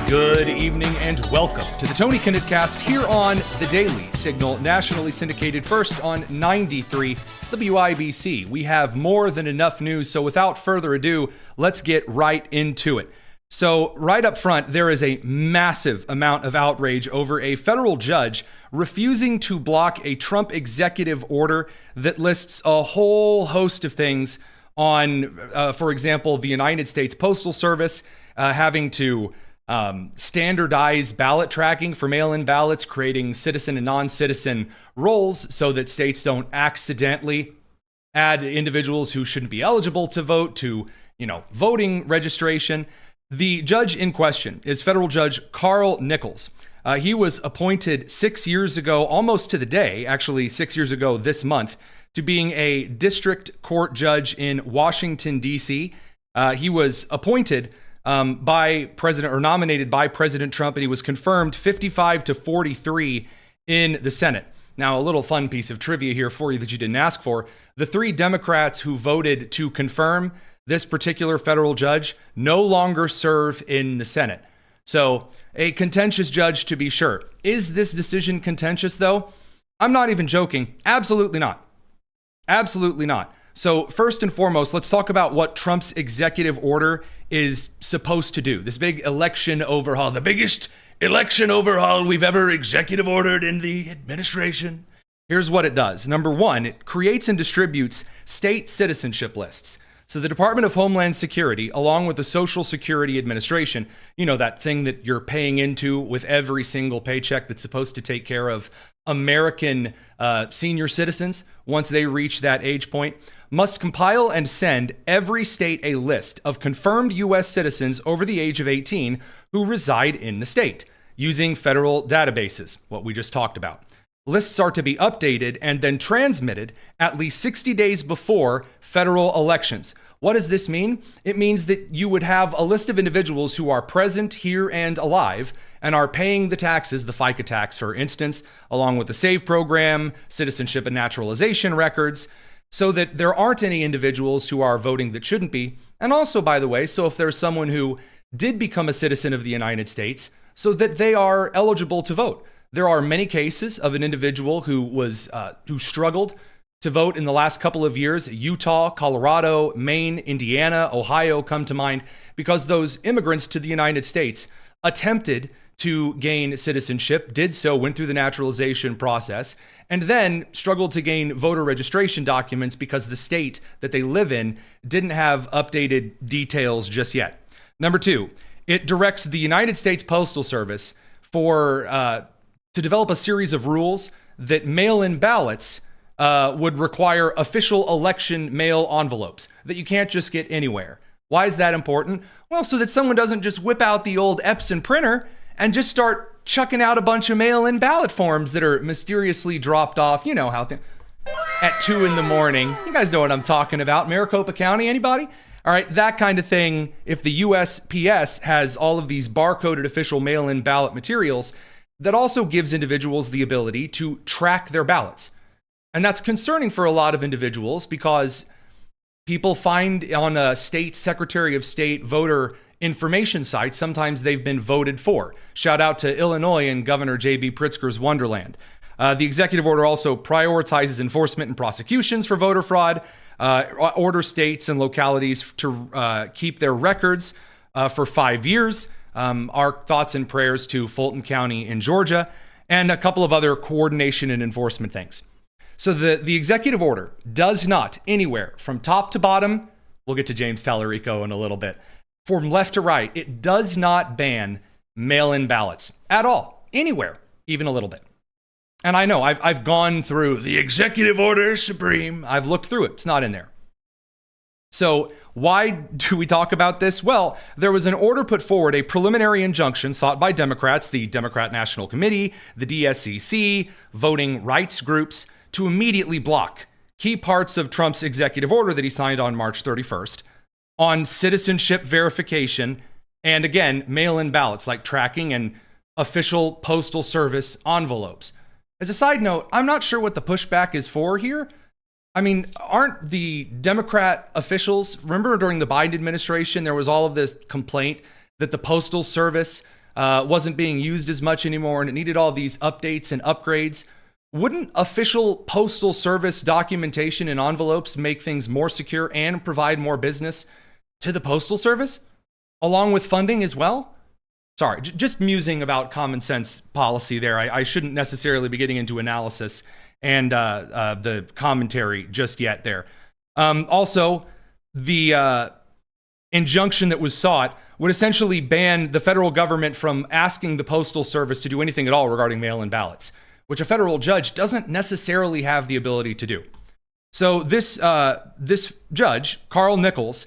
Good evening and welcome to the Tony Kinnett Cast here on the Daily Signal, nationally syndicated first on 93 WIBC. We have more than enough news, so without further ado, let's get right into it. So right up front, there is a massive amount of outrage over a federal judge refusing to block a Trump executive order that lists a whole host of things on, for example, the United States Postal Service having to standardize ballot tracking for mail-in ballots, creating citizen and non-citizen roles so that states don't accidentally add individuals who shouldn't be eligible to vote to, voting registration. The judge in question is federal judge Carl Nichols. He was appointed 6 years ago, almost to the day, actually 6 years ago this month, to being a district court judge in Washington, D.C. He was appointed by President or nominated by President Trump, and he was confirmed 55-43 in the Senate. Now, a little fun piece of trivia here for you that you didn't ask for. The three Democrats who voted to confirm this particular federal judge no longer serve in the Senate. So a contentious judge, to be sure. Is this decision contentious, though? I'm not even joking. Absolutely not. Absolutely not. So first and foremost, let's talk about what Trump's executive order is supposed to do. This big election overhaul, the biggest election overhaul we've ever executive ordered in the administration. Here's what it does. Number one, it creates and distributes state citizenship lists. So the Department of Homeland Security, along with the Social Security Administration, that thing that you're paying into with every single paycheck that's supposed to take care of American senior citizens once they reach that age point, must compile and send every state a list of confirmed U.S. citizens over the age of 18 who reside in the state using federal databases, what we just talked about. Lists are to be updated and then transmitted at least 60 days before federal elections. What does this mean? It means that you would have a list of individuals who are present here and alive and are paying the taxes, the FICA tax, for instance, along with the SAVE program, citizenship and naturalization records, so that there aren't any individuals who are voting that shouldn't be. And also, by the way, so if there's someone who did become a citizen of the United States, so that they are eligible to vote. There are many cases of an individual who struggled to vote in the last couple of years. Utah, Colorado, Maine, Indiana, Ohio come to mind because those immigrants to the United States attempted to gain citizenship, did so, went through the naturalization process, and then struggled to gain voter registration documents because the state that they live in didn't have updated details just yet. Number two, it directs the United States Postal Service to develop a series of rules that mail-in ballots would require official election mail envelopes that you can't just get anywhere. Why is that important? Well, so that someone doesn't just whip out the old Epson printer and just start chucking out a bunch of mail-in ballot forms that are mysteriously dropped off, at 2 a.m. You guys know what I'm talking about. Maricopa County, anybody? All right, that kind of thing. If the USPS has all of these barcoded official mail-in ballot materials, that also gives individuals the ability to track their ballots. And that's concerning for a lot of individuals because people find on a state Secretary of State voter information sites, sometimes they've been voted for. Shout out to Illinois and Governor J.B. Pritzker's Wonderland. The executive order also prioritizes enforcement and prosecutions for voter fraud, orders states and localities to keep their records for 5 years. Our thoughts and prayers to Fulton County in Georgia, and a couple of other coordination and enforcement things. So the executive order does not anywhere from top to bottom, we'll get to James Tallarico in a little bit, from left to right, it does not ban mail-in ballots at all, anywhere, even a little bit. And I know I've gone through the executive order supreme. I've looked through it. It's not in there. So why do we talk about this? Well, there was an order put forward, a preliminary injunction sought by Democrats, the Democrat National Committee, the DSCC, voting rights groups, to immediately block key parts of Trump's executive order that he signed on March 31st on citizenship verification and, again, mail-in ballots like tracking and official postal service envelopes. As a side note, I'm not sure what the pushback is for here. I mean, aren't the Democrat officials, remember during the Biden administration, there was all of this complaint that the Postal Service wasn't being used as much anymore, and it needed all these updates and upgrades. Wouldn't official Postal Service documentation and envelopes make things more secure and provide more business to the Postal Service, along with funding as well? Sorry, just musing about common sense policy there. I shouldn't necessarily be getting into analysis and the commentary just yet there. Also, the injunction that was sought would essentially ban the federal government from asking the Postal Service to do anything at all regarding mail-in ballots, which a federal judge doesn't necessarily have the ability to do. So this judge, Carl Nichols,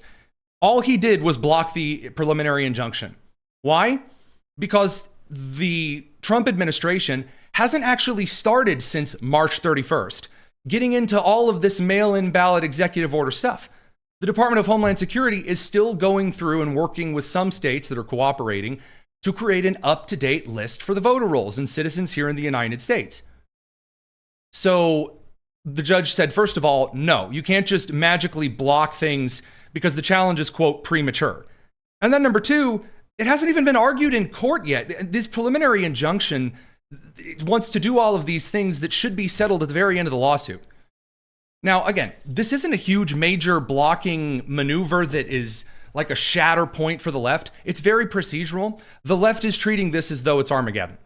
all he did was block the preliminary injunction. Why? Because the Trump administration hasn't actually started since March 31st, getting into all of this mail-in ballot executive order stuff. The Department of Homeland Security is still going through and working with some states that are cooperating to create an up-to-date list for the voter rolls and citizens here in the United States. So the judge said, first of all, no, you can't just magically block things because the challenge is, quote, premature. And then number two, it hasn't even been argued in court yet. This preliminary injunction wants to do all of these things that should be settled at the very end of the lawsuit. Now, again, this isn't a huge major blocking maneuver that is like a shatter point for the left. It's very procedural. The left is treating this as though it's Armageddon.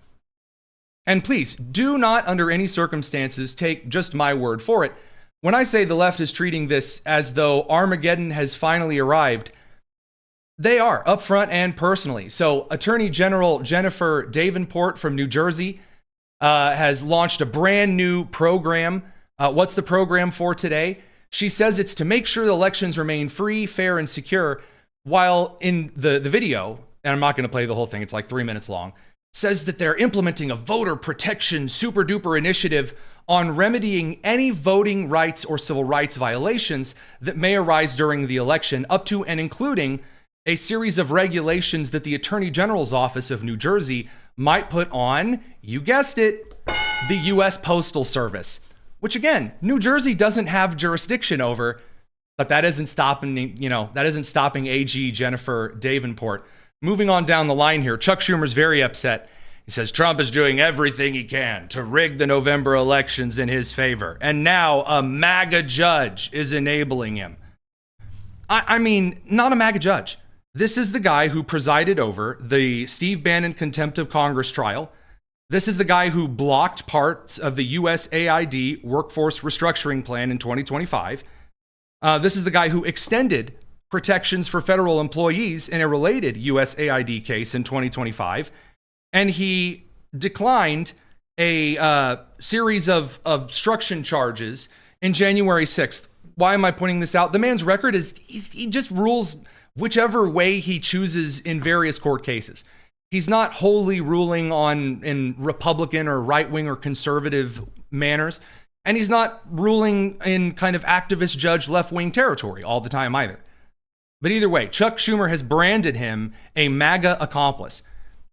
And please, do not under any circumstances take just my word for it. When I say the left is treating this as though Armageddon has finally arrived, they are, upfront and personally. So Attorney General Jennifer Davenport from New Jersey has launched a brand new program. What's the program for today? She says it's to make sure the elections remain free, fair, and secure, while in the video, and I'm not going to play the whole thing, it's like 3 minutes long, says that they're implementing a voter protection super duper initiative on remedying any voting rights or civil rights violations that may arise during the election, up to and including a series of regulations that the Attorney General's Office of New Jersey might put on, you guessed it, the U.S. Postal Service, which again, New Jersey doesn't have jurisdiction over, but that isn't stopping AG Jennifer Davenport. Moving on down the line here, Chuck Schumer's very upset. He says Trump is doing everything he can to rig the November elections in his favor, and now a MAGA judge is enabling him. I mean, not a MAGA judge. This is the guy who presided over the Steve Bannon contempt of Congress trial. This is the guy who blocked parts of the USAID workforce restructuring plan in 2025. This is the guy who extended protections for federal employees in a related USAID case in 2025. And he declined a series of obstruction charges in January 6th. Why am I pointing this out? The man's record is he just rules whichever way he chooses in various court cases. He's not wholly ruling in Republican or right-wing or conservative manners, and he's not ruling in kind of activist judge left-wing territory all the time either. But either way, Chuck Schumer has branded him a MAGA accomplice.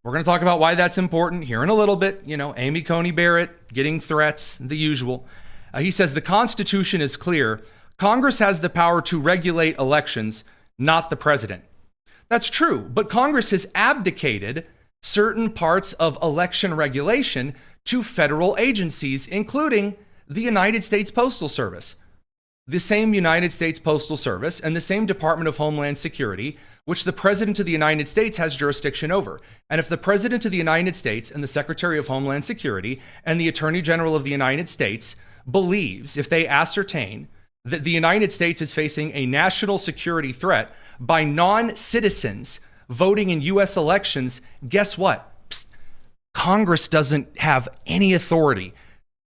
We're going to talk about why that's important here in a little bit. You know, Amy Coney Barrett getting threats, the usual. He says the Constitution is clear. Congress has the power to regulate elections, not the president. That's true, but Congress has abdicated certain parts of election regulation to federal agencies, including the United States Postal Service. The same United States Postal Service and the same Department of Homeland Security, which the President of the United States has jurisdiction over. And if the President of the United States and the Secretary of Homeland Security and the Attorney General of the United States believes, if they ascertain that the United States is facing a national security threat by non-citizens voting in U.S. elections, guess what? Psst. Congress doesn't have any authority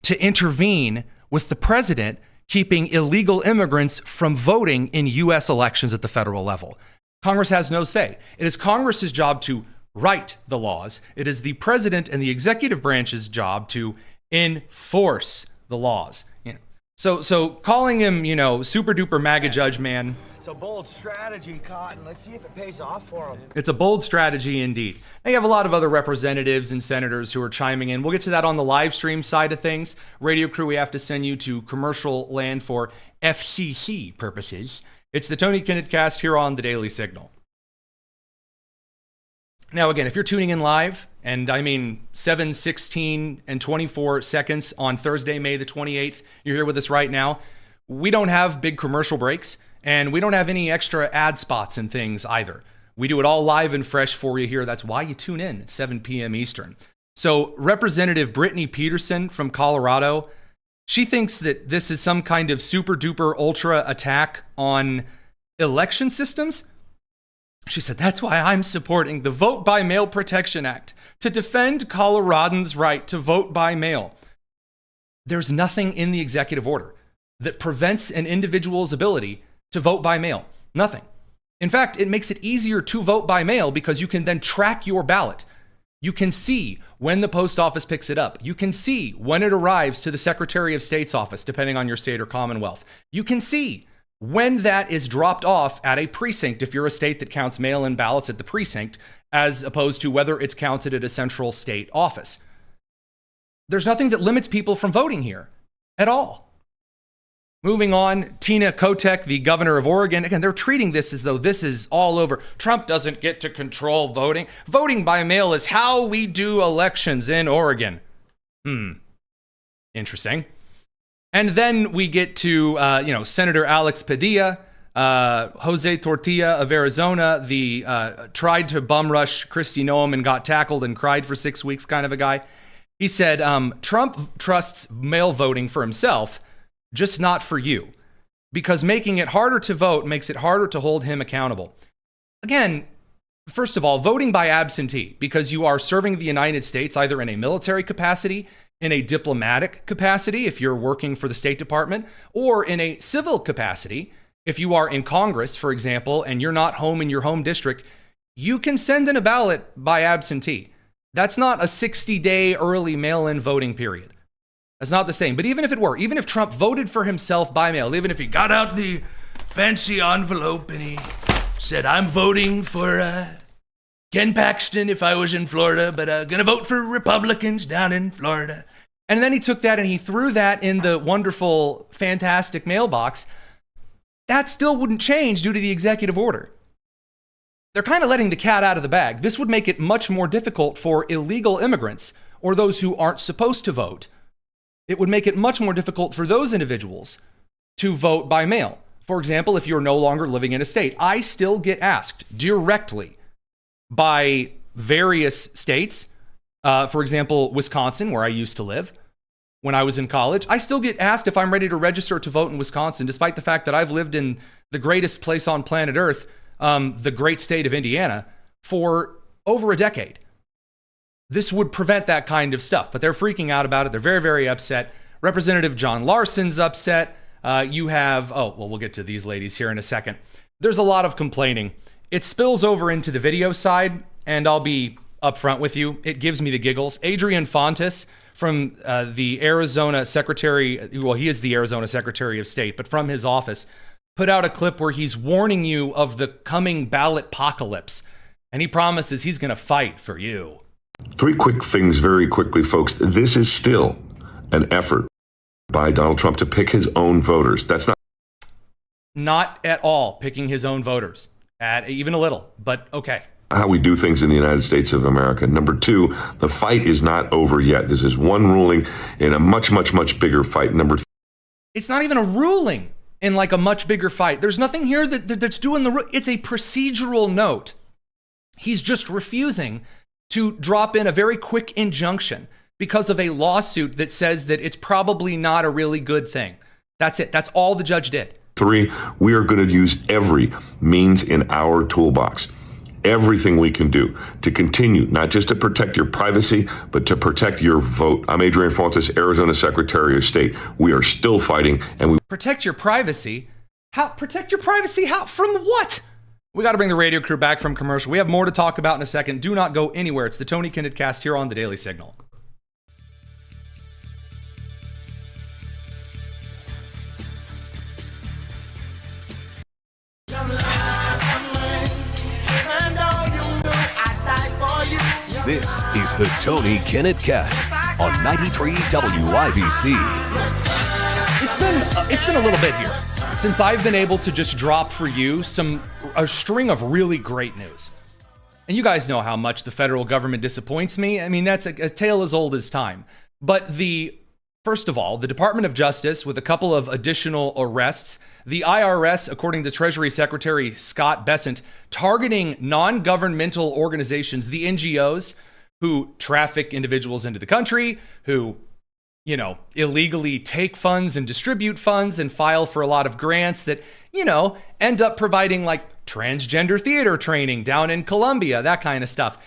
to intervene with the president keeping illegal immigrants from voting in U.S. elections at the federal level. Congress has no say. It is Congress's job to write the laws. It is the president and the executive branch's job to enforce the laws. So calling him, super duper MAGA judge, man. It's a bold strategy, Cotton. Let's see if it pays off for him. It's a bold strategy indeed. Now you have a lot of other representatives and senators who are chiming in. We'll get to that on the live stream side of things. Radio crew, we have to send you to commercial land for FCC purposes. It's the Tony Kinnett cast here on the Daily Signal. Now, again, if you're tuning in live, and I mean 7, 16, and 24 seconds on Thursday, May the 28th, you're here with us right now. We don't have big commercial breaks, and we don't have any extra ad spots and things either. We do it all live and fresh for you here. That's why you tune in at 7 p.m. Eastern. So Representative Brittany Peterson from Colorado, she thinks that this is some kind of super duper ultra attack on election systems. She said, that's why I'm supporting the Vote by Mail Protection Act to defend Coloradans' right to vote by mail. There's nothing in the executive order that prevents an individual's ability to vote by mail. Nothing. In fact, it makes it easier to vote by mail because you can then track your ballot. You can see when the post office picks it up. You can see when it arrives to the Secretary of State's office, depending on your state or commonwealth. You can see when that is dropped off at a precinct, if you're a state that counts mail-in ballots at the precinct, as opposed to whether it's counted at a central state office. There's nothing that limits people from voting here at all. Moving on, Tina Kotek, the governor of Oregon, again, they're treating this as though this is all over. Trump doesn't get to control voting. Voting by mail is how we do elections in Oregon. Interesting. And then we get to, Senator Alex Padilla, Jose Tortilla of Arizona, the tried to bum rush Kristi Noem and got tackled and cried for 6 weeks kind of a guy. He said, Trump trusts mail voting for himself, just not for you, because making it harder to vote makes it harder to hold him accountable. Again, first of all, voting by absentee, because you are serving the United States either in a military capacity, in a diplomatic capacity, if you're working for the State Department, or in a civil capacity, if you are in Congress, for example, and you're not home in your home district, you can send in a ballot by absentee. That's not a 60-day early mail-in voting period. That's not the same. But even if it were, even if Trump voted for himself by mail, even if he got out the fancy envelope and he said, I'm voting for Ken Paxton if I was in Florida, but gonna vote for Republicans down in Florida. And then he took that and he threw that in the wonderful, fantastic mailbox. That still wouldn't change due to the executive order. They're kind of letting the cat out of the bag. This would make it much more difficult for illegal immigrants or those who aren't supposed to vote. It would make it much more difficult for those individuals to vote by mail. For example, if you're no longer living in a state, I still get asked directly by various states, for example, Wisconsin, where I used to live when I was in college. I still get asked if I'm ready to register to vote in Wisconsin, despite the fact that I've lived in the greatest place on planet Earth, the great state of Indiana, for over a decade. This would prevent that kind of stuff, but they're freaking out about it. They're very, very upset. Representative John Larson's upset. You have, we'll get to these ladies here in a second. There's a lot of complaining. It spills over into the video side, and I'll be upfront with you. It gives me the giggles. Adrian Fontes from the Arizona Secretary, well, he is the Arizona Secretary of State, but from his office, put out a clip where he's warning you of the coming ballot apocalypse, and he promises he's going to fight for you. 3 quick things very quickly, folks. This is still an effort by Donald Trump to pick his own voters. That's not at all picking his own voters, even a little, but okay. How we do things in the United States of America. Number 2, the fight is not over yet. This is one ruling in a much, much, much bigger fight. It's not even a ruling in like a much bigger fight. There's nothing here that's doing it's a procedural note. He's just refusing to drop in a very quick injunction because of a lawsuit that says that it's probably not a really good thing. That's it. That's all the judge did. 3, we are going to use every means in our toolbox, everything we can do to continue, not just to protect your privacy, but to protect your vote. I'm Adrian Fontes, Arizona Secretary of State. We are still fighting, and we protect your privacy. How protect your privacy? How from what? We got to bring the radio crew back from commercial. We have more to talk about in a second. Do not go anywhere. It's the Tony Kinnett Cast here on the Daily Signal. This is the Tony Kinnett Cast on 93 WIBC. It's been a little bit here since I've been able to just drop for you a string of really great news. And you guys know how much the federal government disappoints me. I mean, that's a tale as old as time. But first of all, the Department of Justice, with a couple of additional arrests, the IRS, according to Treasury Secretary Scott Bessent, targeting non-governmental organizations, the NGOs, who traffic individuals into the country, who, illegally take funds and distribute funds and file for a lot of grants that, end up providing like transgender theater training down in Colombia, that kind of stuff.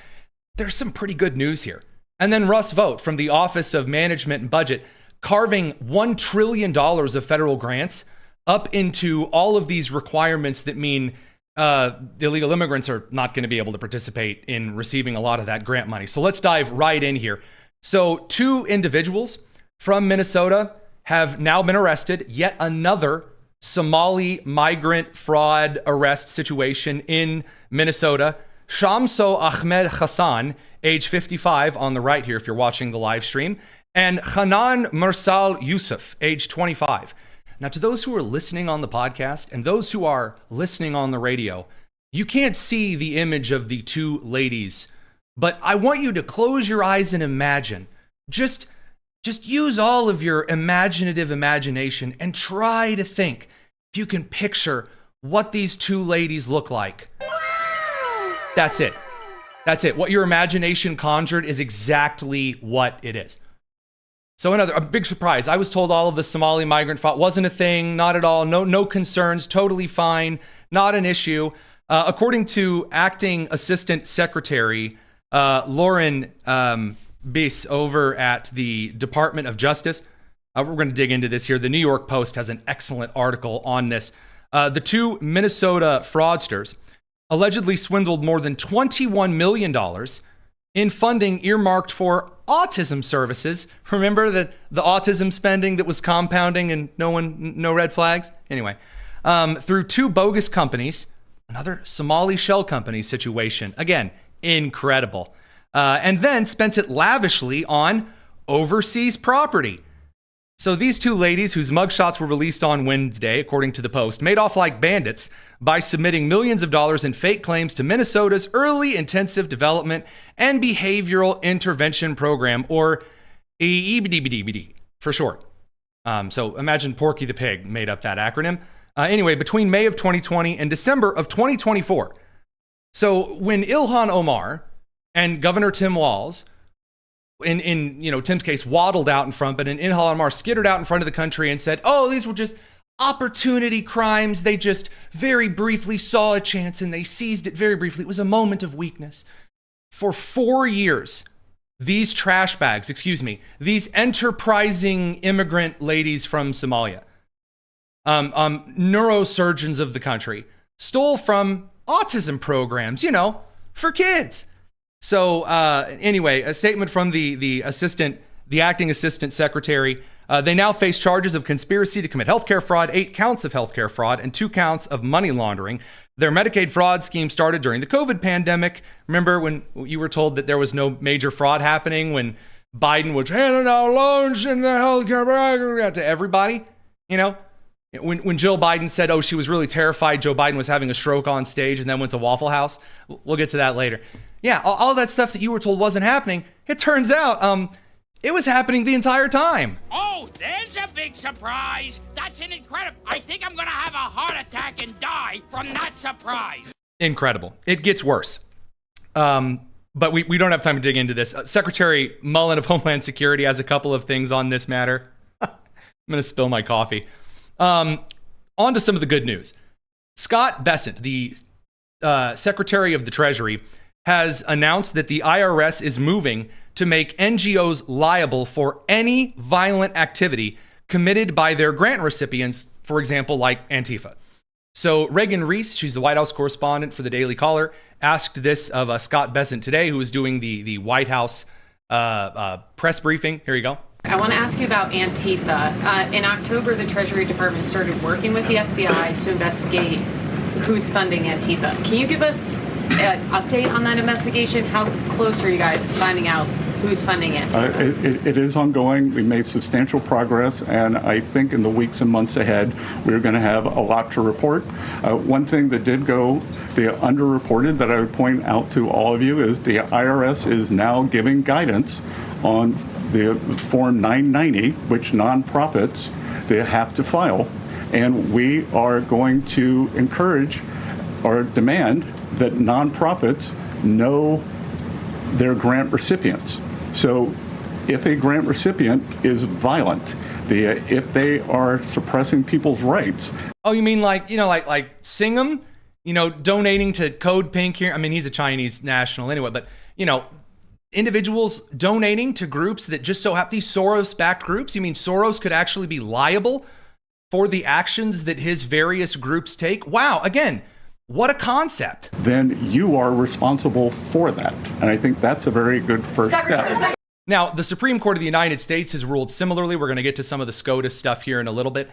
There's some pretty good news here. And then Russ Vought from the Office of Management and Budget, carving $1 trillion of federal grants up into all of these requirements that mean illegal immigrants are not going to be able to participate in receiving a lot of that grant money. So let's dive right in here. So 2 individuals from Minnesota have now been arrested. Yet another Somali migrant fraud arrest situation in Minnesota. Shamso Ahmed Hassan, age 55, on the right here if you're watching the live stream, and Hanan Mursal Yusuf, age 25. Now, to those who are listening on the podcast and those who are listening on the radio, you can't see the image of the 2 ladies, but I want you to close your eyes and imagine. Just use all of your imaginative imagination and try to think if you can picture what these 2 ladies look like. That's it. That's it. What your imagination conjured is exactly what it is. So a big surprise. I was told all of the Somali migrant fraud wasn't a thing, not at all, no concerns, totally fine, not an issue. According to Acting Assistant Secretary Lauren Biss over at the Department of Justice, we're going to dig into this here. The New York Post has an excellent article on this. The 2 Minnesota fraudsters allegedly swindled more than $21 million in funding earmarked for autism services. Remember the autism spending that was compounding and no red flags? Anyway, through 2 bogus companies, another Somali shell company situation. Again, incredible. And then spent it lavishly on overseas property. So these 2 ladies, whose mugshots were released on Wednesday, according to the Post, made off like bandits by submitting millions of dollars in fake claims to Minnesota's Early Intensive Development and Behavioral Intervention Program, or EBDBD for short. So imagine Porky the Pig made up that acronym. Anyway, between May of 2020 and December of 2024. So when Ilhan Omar and Governor Tim Walz, in Tim's case, waddled out in front, but in Ilhan Omar skittered out in front of the country and said, oh, these were just opportunity crimes. They just very briefly saw a chance and they seized it very briefly. It was a moment of weakness. For 4 years, these these enterprising immigrant ladies from Somalia, neurosurgeons of the country, stole from autism programs, for kids. So anyway, a statement from the acting assistant secretary. They now face charges of conspiracy to commit healthcare fraud, 8 counts of healthcare fraud, and 2 counts of money laundering. Their Medicaid fraud scheme started during the COVID pandemic. Remember when you were told that there was no major fraud happening when Biden was handing out loans in the healthcare program to everybody? When Jill Biden said, oh, she was really terrified Joe Biden was having a stroke on stage and then went to Waffle House. We'll get to that later. Yeah, all that stuff that you were told wasn't happening, it turns out it was happening the entire time. Oh, there's a big surprise. That's an incredible. I think I'm going to have a heart attack and die from that surprise. Incredible. It gets worse. But we don't have time to dig into this. Secretary Mullen of Homeland Security has a couple of things on this matter. I'm going to spill my coffee. On to some of the good news. Scott Bessent, the Secretary of the Treasury, has announced that the IRS is moving to make NGOs liable for any violent activity committed by their grant recipients, for example, like Antifa. So Reagan Reese, she's the White House correspondent for the Daily Caller, asked this of Scott Bessent today, who was doing the White House press briefing. Here you go. I want to ask you about Antifa. In October, the Treasury Department started working with the FBI to investigate who's funding Antifa. Can you give us an update on that investigation? How close are you guys to finding out Who's funding it? It is ongoing. We made substantial progress, and I think in the weeks and months ahead, we're going to have a lot to report. One thing that did go underreported that I would point out to all of you is the IRS is now giving guidance on the Form 990, which nonprofits they have to file. And we are going to encourage or demand that nonprofits know their grant recipients. So if a grant recipient is violent, if they are suppressing people's rights. Oh, you mean like Singham, donating to Code Pink here? I mean, he's a Chinese national anyway, but, individuals donating to groups that just so happen, these Soros-backed groups? You mean Soros could actually be liable for the actions that his various groups take? Wow, again, what a concept. Then you are responsible for that. And I think that's a very good first step. Now, the Supreme Court of the United States has ruled similarly. We're going to get to some of the SCOTUS stuff here in a little bit.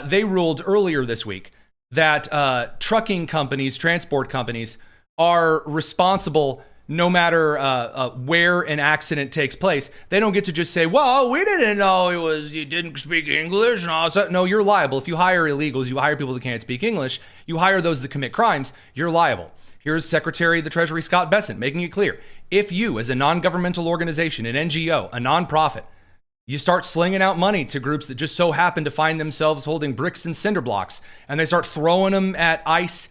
They ruled earlier this week that trucking companies, transport companies, are responsible no matter where an accident takes place. They don't get to just say, well, we didn't know you didn't speak English and all that. No, you're liable. If you hire illegals, you hire people that can't speak English, you hire those that commit crimes, you're liable. Here's Secretary of the Treasury Scott Bessent making it clear. If you, as a non-governmental organization, an NGO, a nonprofit, you start slinging out money to groups that just so happen to find themselves holding bricks and cinder blocks, and they start throwing them at ICE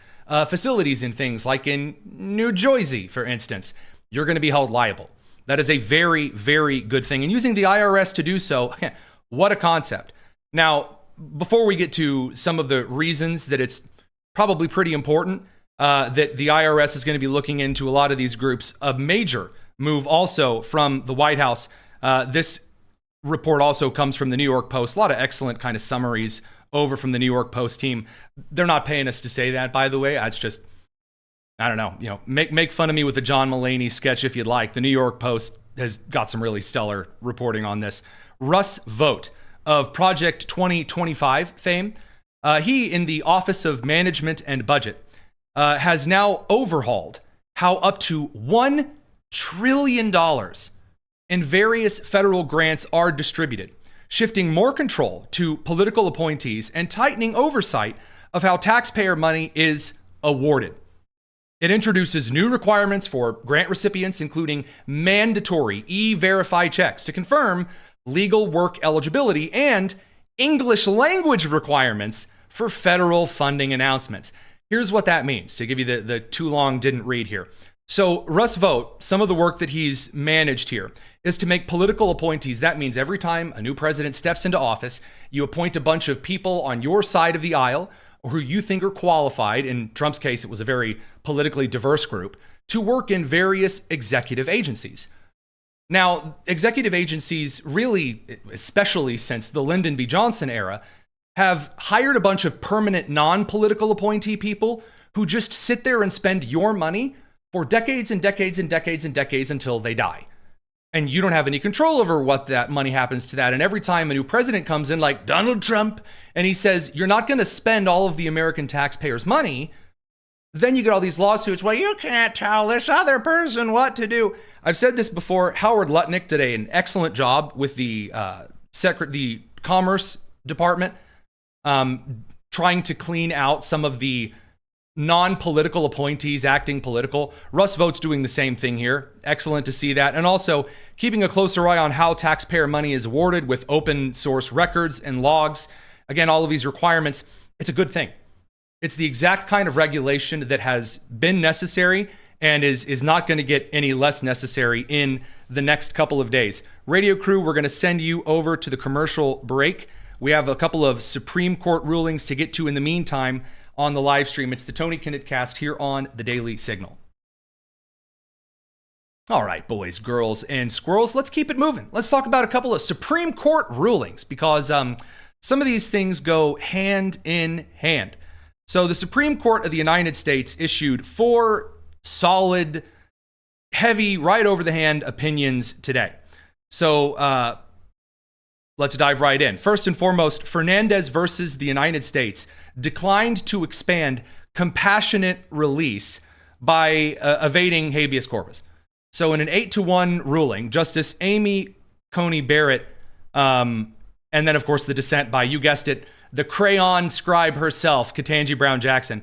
facilities and things like in New Jersey, for instance, you're going to be held liable. That is a very, very good thing. And using the IRS to do so, what a concept. Now, before we get to some of the reasons that it's probably pretty important that the IRS is going to be looking into a lot of these groups, a major move also from the White House. This report also comes from the New York Post. A lot of excellent kind of summaries over from the New York Post team. They're not paying us to say that, by the way. It's just, I don't know, make fun of me with the John Mulaney sketch if you'd like. The New York Post has got some really stellar reporting on this. Russ Vought of Project 2025 fame, he in the Office of Management and Budget has now overhauled how up to $1 trillion in various federal grants are distributed, shifting more control to political appointees and tightening oversight of how taxpayer money is awarded. It introduces new requirements for grant recipients, including mandatory e-verify checks to confirm legal work eligibility and English language requirements for federal funding announcements. Here's what that means, to give you the too long didn't read here. So Russ Vought, some of the work that he's managed here is to make political appointees. That means every time a new president steps into office, you appoint a bunch of people on your side of the aisle or who you think are qualified. In Trump's case, it was a very politically diverse group to work in various executive agencies. Now, executive agencies really, especially since the Lyndon B. Johnson era, have hired a bunch of permanent non-political appointee people who just sit there and spend your money for decades and decades and decades and decades until they die. And you don't have any control over what that money happens to that. And every time a new president comes in, like Donald Trump, and he says, you're not going to spend all of the American taxpayers' money, then you get all these lawsuits. Well, you can't tell this other person what to do. I've said this before. Howard Lutnick did an excellent job with the Commerce Department, trying to clean out some of the non-political appointees acting political. Russ Vought's doing the same thing here. Excellent to see that. And also keeping a closer eye on how taxpayer money is awarded with open source records and logs. Again, all of these requirements, it's a good thing. It's the exact kind of regulation that has been necessary and is not going to get any less necessary in the next couple of days. Radio crew, we're going to send you over to the commercial break. We have a couple of Supreme Court rulings to get to in the meantime on the live stream. It's the Tony Kinnett Cast here on the Daily Signal. All right, boys, girls, and squirrels, let's keep it moving. Let's talk about a couple of Supreme Court rulings because some of these things go hand in hand. So the Supreme Court of the United States issued 4 solid, heavy, right over the hand opinions today. So let's dive right in. First and foremost, Fernandez versus the United States declined to expand compassionate release by evading habeas corpus. So in an 8-1 ruling, Justice Amy Coney Barrett, and then of course the dissent by, you guessed it, the crayon scribe herself, Ketanji Brown Jackson.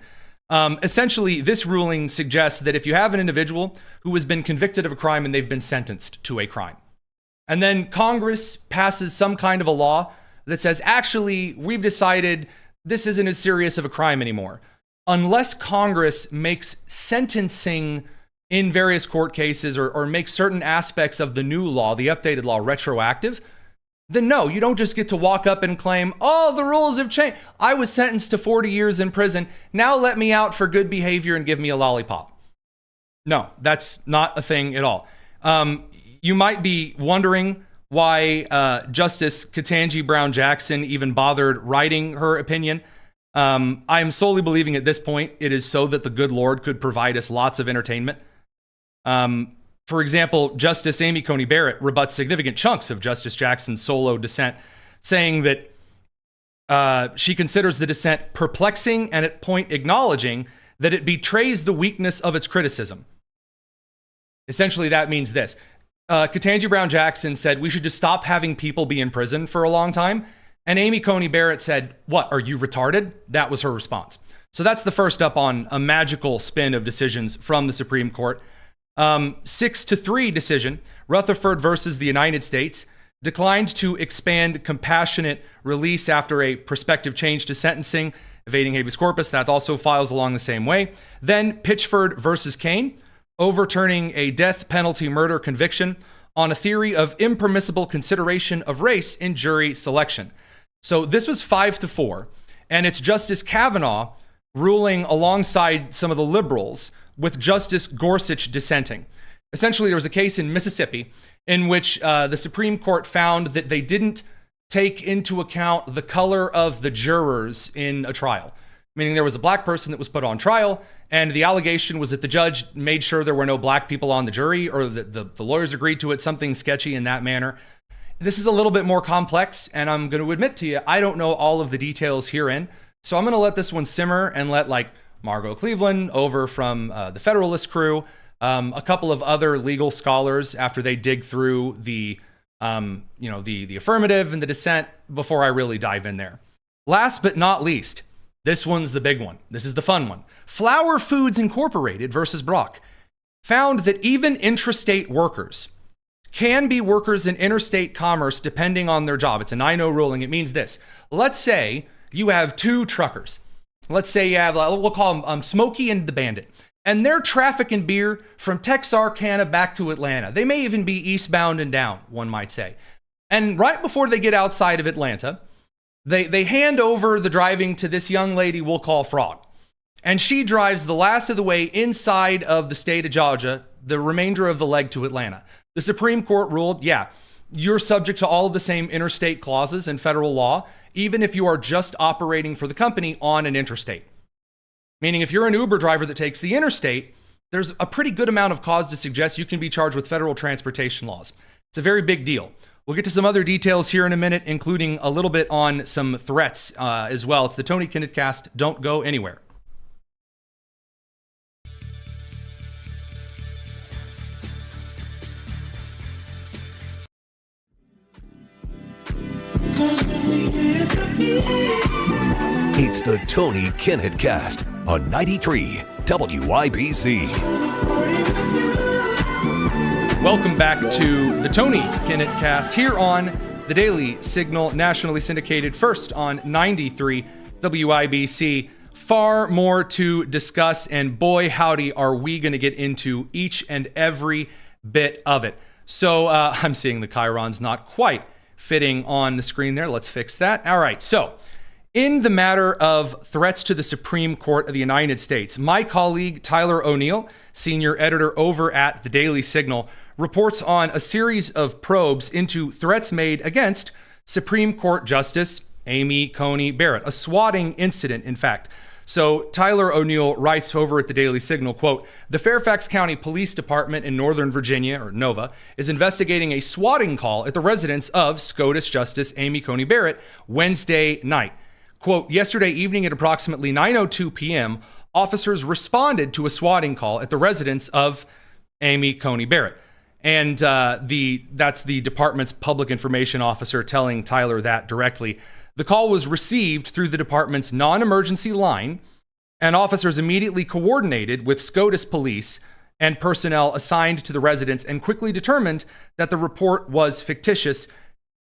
Essentially, this ruling suggests that if you have an individual who has been convicted of a crime and they've been sentenced to a crime, and then Congress passes some kind of a law that says, actually, we've decided this isn't as serious of a crime anymore. Unless Congress makes sentencing in various court cases or makes certain aspects of the new law, the updated law, retroactive, then no, you don't just get to walk up and claim, oh, the rules have changed. I was sentenced to 40 years in prison. Now let me out for good behavior and give me a lollipop. No, that's not a thing at all. You might be wondering why Justice Ketanji Brown Jackson even bothered writing her opinion. I am solely believing at this point it is so that the good Lord could provide us lots of entertainment. For example, Justice Amy Coney Barrett rebuts significant chunks of Justice Jackson's solo dissent, saying that she considers the dissent perplexing and at point acknowledging that it betrays the weakness of its criticism. Essentially, that means this. Ketanji Brown Jackson said we should just stop having people be in prison for a long time. And Amy Coney Barrett said, what, are you retarded? That was her response. So that's the first up on a magical spin of decisions from the Supreme Court. 6-3 decision, Rutherford versus the United States, declined to expand compassionate release after a prospective change to sentencing, evading habeas corpus. That also files along the same way. Then Pitchford versus Kane, overturning a death penalty murder conviction on a theory of impermissible consideration of race in jury selection. So this was 5-4, and it's Justice Kavanaugh ruling alongside some of the liberals, with Justice Gorsuch dissenting. Essentially, there was a case in Mississippi in which the Supreme Court found that they didn't take into account the color of the jurors in a trial. Meaning there was a black person that was put on trial, and the allegation was that the judge made sure there were no black people on the jury, or that the lawyers agreed to it, something sketchy in that manner. This is a little bit more complex, and I'm going to admit to you, I don't know all of the details herein, so I'm going to let this one simmer and let Margot Cleveland over from the Federalist crew, a couple of other legal scholars after they dig through the affirmative and the dissent before I really dive in there. Last but not least, this one's the big one. This is the fun one. Flower Foods Incorporated versus Brock found that even intrastate workers can be workers in interstate commerce depending on their job. It's a 9-0 ruling. It means this. Let's say you have two truckers. Let's say you have, we'll call them Smokey and the Bandit, and they're trafficking beer from Texarkana back to Atlanta. They may even be eastbound and down, one might say. And right before they get outside of Atlanta, they hand over the driving to this young lady we'll call Frog. And she drives the last of the way inside of the state of Georgia, the remainder of the leg to Atlanta. The Supreme Court ruled, yeah, you're subject to all of the same interstate clauses in federal law, even if you are just operating for the company on an interstate. Meaning if you're an Uber driver that takes the interstate, there's a pretty good amount of cause to suggest you can be charged with federal transportation laws. It's a very big deal. We'll get to some other details here in a minute, including a little bit on some threats as well. It's the Tony Kinnett Cast. Don't go anywhere. It's the Tony Kinnett Cast on 93 WIBC. Welcome back to the Tony Kinnett Cast here on the Daily Signal, nationally syndicated, first on 93 WIBC. Far more to discuss, and boy howdy are we going to get into each and every bit of it. So I'm seeing the chyrons not quite fitting on the screen there. Let's fix that. All right, so in the matter of threats to the Supreme Court of the United States, my colleague Tyler O'Neill, senior editor over at the Daily Signal, reports on a series of probes into threats made against Supreme Court Justice Amy Coney Barrett, a swatting incident, in fact. So Tyler O'Neill writes over at the Daily Signal, quote, "The Fairfax County Police Department in Northern Virginia, or NOVA, is investigating a swatting call at the residence of SCOTUS Justice Amy Coney Barrett Wednesday night. Quote, yesterday evening at approximately 9:02 p.m., officers responded to a swatting call at the residence of Amy Coney Barrett. And that's the department's public information officer telling Tyler that directly. The call was received through the department's non-emergency line, and officers immediately coordinated with SCOTUS police and personnel assigned to the residence and quickly determined that the report was fictitious.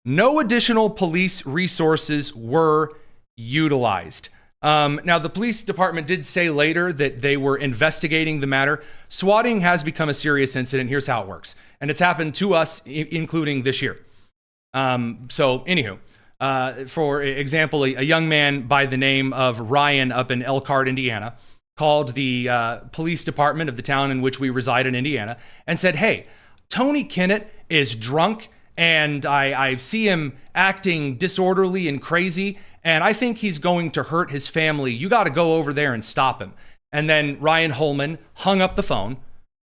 No additional police resources were utilized. Now, the police department did say later that they were investigating the matter. Swatting has become a serious incident. Here's how it works. And it's happened to us, including this year. Anywho, for example, a young man by the name of Ryan up in Elkhart, Indiana, called the police department of the town in which we reside in Indiana and said, hey, Tony Kinnett is drunk and I see him acting disorderly and crazy, and I think he's going to hurt his family. You got to go over there and stop him. And then Ryan Holman hung up the phone,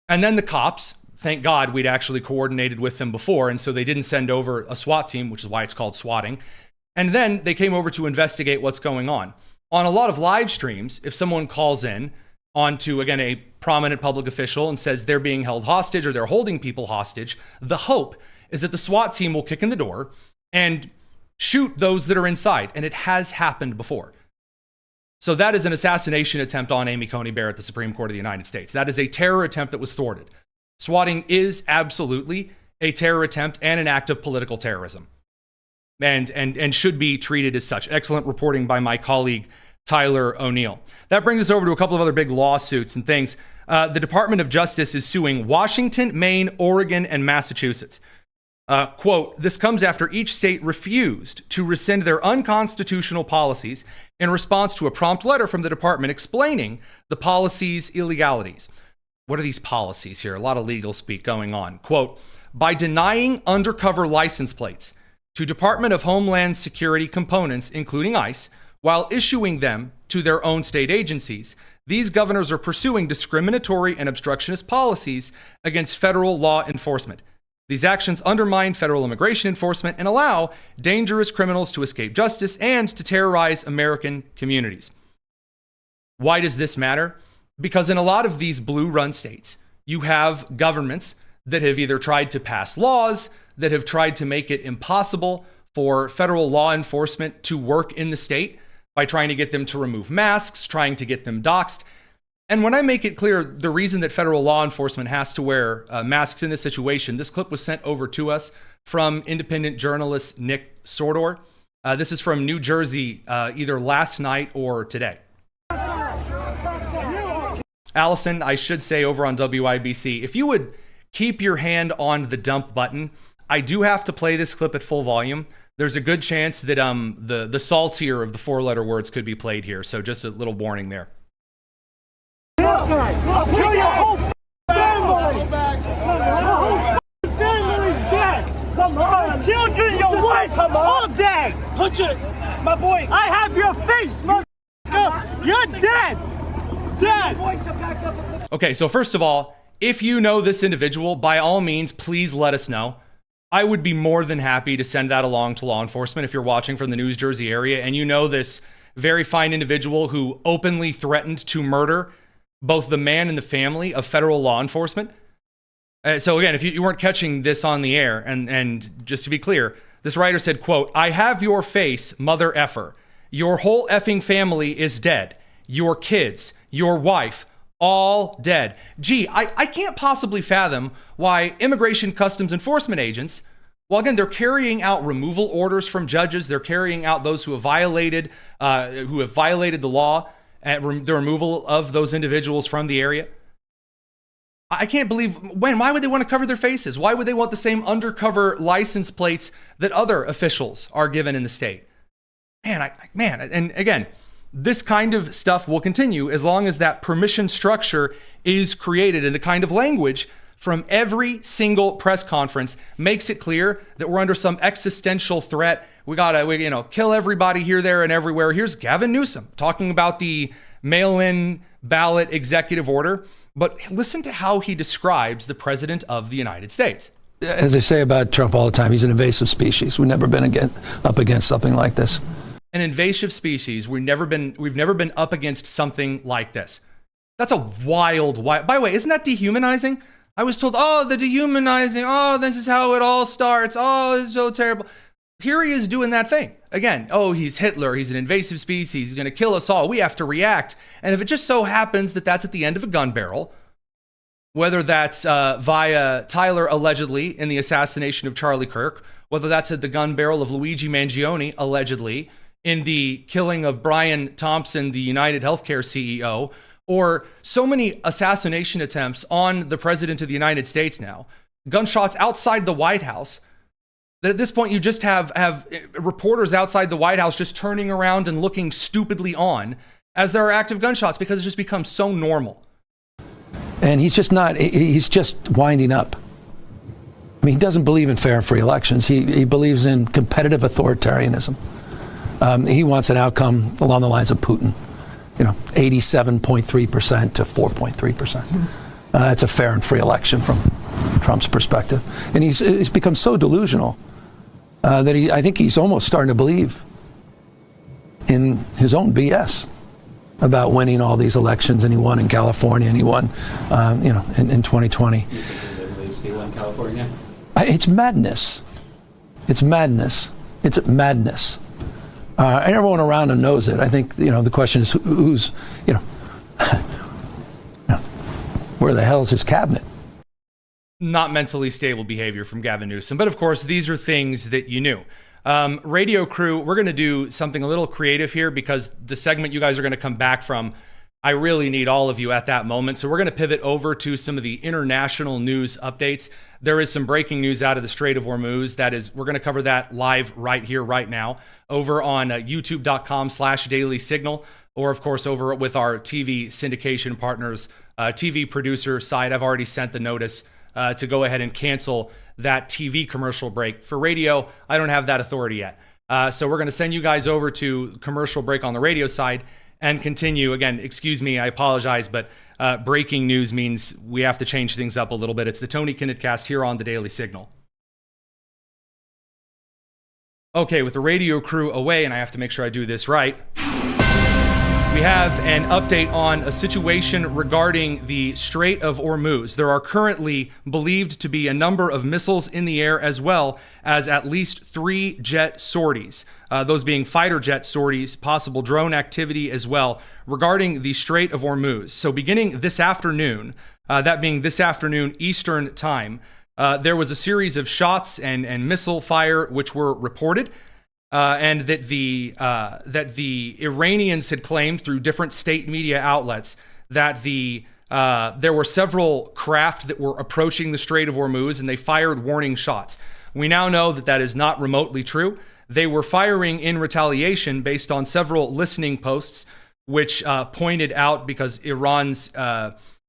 and then the cops, thank God we'd actually coordinated with them before, and so they didn't send over a SWAT team, which is why it's called swatting. And then they came over to investigate what's going on. On a lot of live streams, if someone calls in onto, again, a prominent public official and says they're being held hostage or they're holding people hostage, the hope is that the SWAT team will kick in the door and shoot those that are inside. And it has happened before. So that is an assassination attempt on Amy Coney Barrett, the Supreme Court of the United States. That is a terror attempt that was thwarted. Swatting is absolutely a terror attempt and an act of political terrorism. And should be treated as such. Excellent reporting by my colleague, Tyler O'Neill. That brings us over to a couple of other big lawsuits and things. The Department of Justice is suing Washington, Maine, Oregon, and Massachusetts. Quote, this comes after each state refused to rescind their unconstitutional policies in response to a prompt letter from the department explaining the policy's illegalities. What are these policies here? A lot of legal speak going on. Quote, by denying undercover license plates to Department of Homeland Security components, including ICE, while issuing them to their own state agencies, these governors are pursuing discriminatory and obstructionist policies against federal law enforcement. These actions undermine federal immigration enforcement and allow dangerous criminals to escape justice and to terrorize American communities. Why does this matter? Because in a lot of these blue-run states, you have governments that have either tried to pass laws that have tried to make it impossible for federal law enforcement to work in the state by trying to get them to remove masks, trying to get them doxxed. And when I make it clear the reason that federal law enforcement has to wear masks in this situation, this clip was sent over to us from independent journalist Nick Sordor. This is from New Jersey, either last night or today. Allison, I should say over on WIBC, if you would keep your hand on the dump button, I do have to play this clip at full volume. There's a good chance that the saltier of the four-letter words could be played here, so just a little warning there. I'll kill your whole family! Your whole family's dead! Come on! Children, your wife, all dead! Put it! My boy! I have your face, motherfucker! You're dead! Dead! Okay, so first of all, if you know this individual, by all means, please let us know. I would be more than happy to send that along to law enforcement if you're watching from the New Jersey area and you know this very fine individual who openly threatened to murder both the man and the family of federal law enforcement. So again, if you weren't catching this on the air, and just to be clear, this writer said, quote, I have your face, mother effer. Your whole effing family is dead. Your kids, your wife, all dead. Gee, I can't possibly fathom why Immigration Customs Enforcement agents, well, again, they're carrying out removal orders from judges. They're carrying out those who have violated the law, the removal of those individuals from the area. I can't believe, why would they want to cover their faces? Why would they want the same undercover license plates that other officials are given in the state? And again, this kind of stuff will continue as long as that permission structure is created and the kind of language from every single press conference makes it clear that we're under some existential threat. We gotta, kill everybody here, there, and everywhere. Here's Gavin Newsom talking about the mail-in ballot executive order, but listen to how he describes the president of the United States. As I say about Trump all the time, he's an invasive species. We've never been up against something like this. An invasive species. We've never been up against something like this. That's a wild. By the way, isn't that dehumanizing? I was told, oh, the dehumanizing, oh, this is how it all starts, oh, it's so terrible. Here he is doing that thing. Again, oh, he's Hitler, he's an invasive species, he's going to kill us all, we have to react. And if it just so happens that that's at the end of a gun barrel, whether that's via Tyler allegedly in the assassination of Charlie Kirk, whether that's at the gun barrel of Luigi Mangione allegedly in the killing of Brian Thompson, the United Healthcare CEO, or so many assassination attempts on the President of the United States now, gunshots outside the White House, that at this point you just have reporters outside the White House just turning around and looking stupidly on as there are active gunshots because it just becomes so normal. And he's just winding up. I mean, he doesn't believe in fair and free elections. He believes in competitive authoritarianism. He wants an outcome along the lines of Putin. 87.3% to 4.3%. That's a fair and free election from Trump's perspective. And he's become so delusional that I think he's almost starting to believe in his own BS about winning all these elections. And he won in California, and he won, in 2020. You think he believes he won California? It's madness. It's madness. It's madness. And everyone around him knows it. I think, the question is who's, where the hell is his cabinet? Not mentally stable behavior from Gavin Newsom. But of course, these are things that you knew. Radio crew, we're going to do something a little creative here because the segment you guys are going to come back from, I really need all of you at that moment. So we're going to pivot over to some of the international news updates. There is some breaking news out of the Strait of Hormuz. We're going to cover that live right here, right now, over on youtube.com/Daily Signal, or of course over with our TV syndication partners, TV producer side. I've already sent the notice to go ahead and cancel that TV commercial break. For radio, I don't have that authority yet. So we're going to send you guys over to commercial break on the radio side and continue. Again, excuse me, I apologize, but breaking news means we have to change things up a little bit. It's the Tony Kinnett Cast here on the Daily Signal. Okay, with the radio crew away, and I have to make sure I do this right, we have an update on a situation regarding the Strait of Hormuz. There are currently believed to be a number of missiles in the air, as well as at least 3 jet sorties, those being fighter jet sorties, possible drone activity as well, regarding the Strait of Hormuz. So beginning this afternoon, that being this afternoon Eastern time, there was a series of shots and missile fire which were reported. And that the Iranians had claimed through different state media outlets that there were several craft that were approaching the Strait of Hormuz, and they fired warning shots. We now know that that is not remotely true. They were firing in retaliation based on several listening posts, which pointed out, because Iran's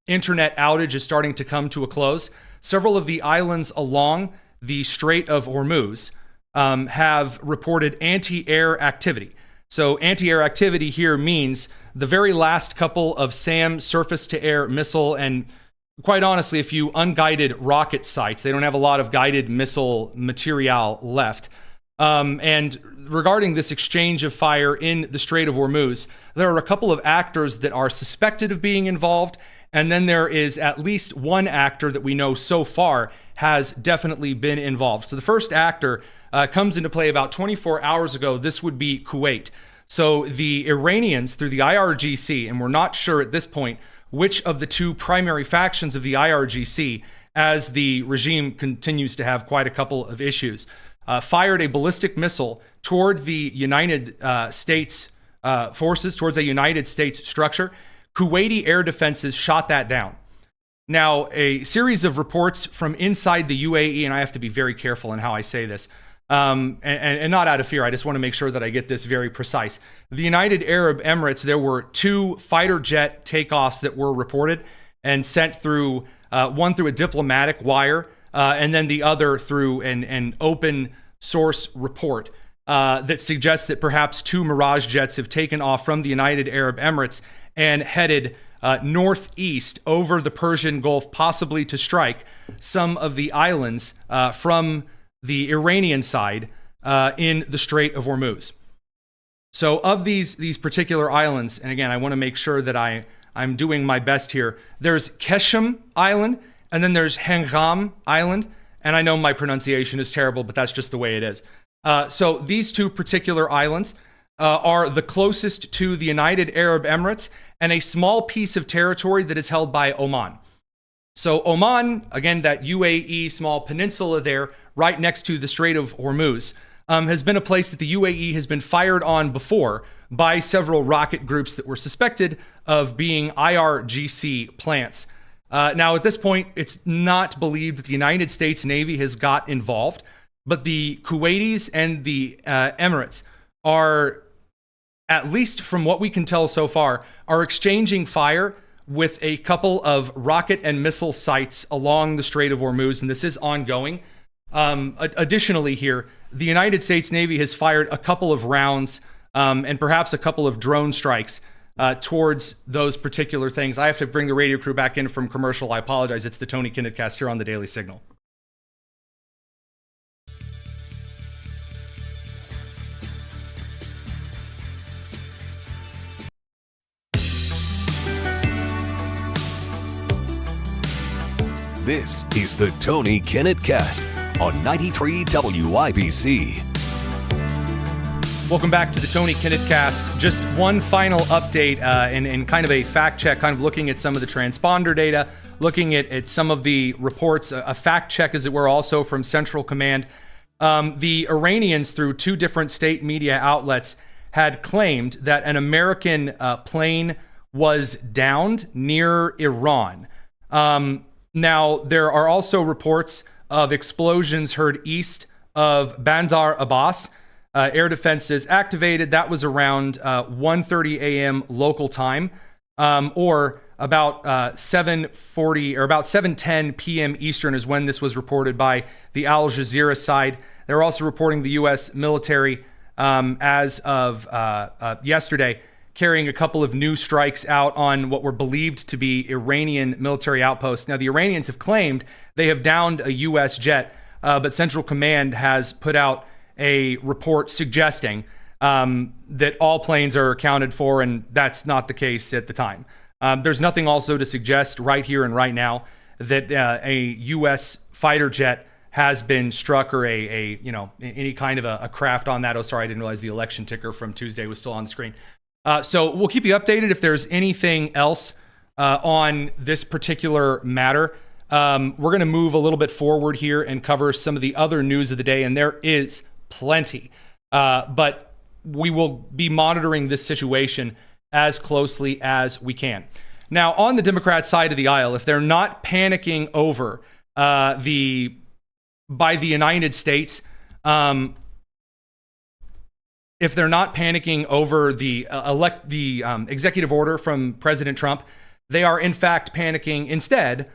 internet outage is starting to come to a close, several of the islands along the Strait of Hormuz have reported anti-air activity. So anti-air activity here means the very last couple of SAM surface-to-air missile, and quite honestly, a few unguided rocket sites. They don't have a lot of guided missile material left. And regarding this exchange of fire in the Strait of Hormuz, there are a couple of actors that are suspected of being involved, and then there is at least one actor that we know so far has definitely been involved. So the first actor comes into play about 24 hours ago. This would be Kuwait. So the Iranians, through the IRGC, and we're not sure at this point which of the two primary factions of the IRGC, as the regime continues to have quite a couple of issues, fired a ballistic missile toward the United States forces, towards a United States structure. Kuwaiti air defenses shot that down. Now, a series of reports from inside the UAE, and I have to be very careful in how I say this, and not out of fear, I just want to make sure that I get this very precise. The United Arab Emirates, there were 2 fighter jet takeoffs that were reported and sent through, one through a diplomatic wire, and then the other through an open source report that suggests that perhaps 2 Mirage jets have taken off from the United Arab Emirates and headed northeast over the Persian Gulf, possibly to strike some of the islands from the Iranian side in the Strait of Hormuz. So of these particular islands, and again, I want to make sure that I'm doing my best here, there's Keshem Island, and then there's Hengam Island. And I know my pronunciation is terrible, but that's just the way it is. So these two particular islands are the closest to the United Arab Emirates and a small piece of territory that is held by Oman. So Oman, again, that UAE small peninsula there, right next to the Strait of Hormuz, has been a place that the UAE has been fired on before by several rocket groups that were suspected of being IRGC plants. Now, at this point, it's not believed that the United States Navy has got involved, but the Kuwaitis and the Emirates are, at least from what we can tell so far, are exchanging fire with a couple of rocket and missile sites along the Strait of Hormuz, and this is ongoing. Additionally here, the United States Navy has fired a couple of rounds and perhaps a couple of drone strikes towards those particular things. I have to bring the radio crew back in from commercial. I apologize. It's the Tony Kinnett cast here on the Daily Signal. This is the Tony Kinnett cast on 93 WIBC. Welcome back to the Tony Kinnett cast. Just one final update and kind of a fact check, kind of looking at some of the transponder data, looking at some of the reports, a fact check, as it were, also from Central Command. The Iranians, through two different state media outlets, had claimed that an American plane was downed near Iran. Now, there are also reports of explosions heard east of Bandar Abbas. Air defense is activated. That was around 1:30 a.m. local time, or about 7:40 or about 7:10 p.m. Eastern is when this was reported by the Al Jazeera side. They're also reporting the U.S. military as of yesterday, carrying a couple of new strikes out on what were believed to be Iranian military outposts. Now, the Iranians have claimed they have downed a U.S. jet, but Central Command has put out a report suggesting that all planes are accounted for, and that's not the case at the time. There's nothing also to suggest right here and right now that a U.S. fighter jet has been struck, or any kind of a craft on that. Oh, sorry, I didn't realize the election ticker from Tuesday was still on the screen. So we'll keep you updated if there's anything else on this particular matter. We're going to move a little bit forward here and cover some of the other news of the day, and there is plenty. But we will be monitoring this situation as closely as we can. Now, on the Democrat side of the aisle, if they're not panicking over by the United States, if they're not panicking over the executive order from President Trump, they are in fact panicking instead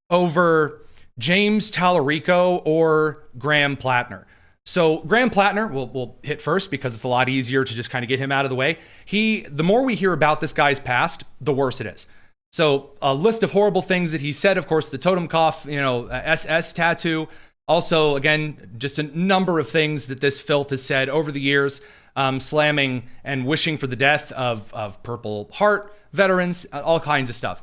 over James Tallarico or Graham Plattner. So Graham Plattner, we'll hit first because it's a lot easier to just kind of get him out of the way. The more we hear about this guy's past, the worse it is. So a list of horrible things that he said, of course, the Totenkopf, SS tattoo. Also, again, just a number of things that this filth has said over the years, slamming and wishing for the death of Purple Heart veterans, all kinds of stuff.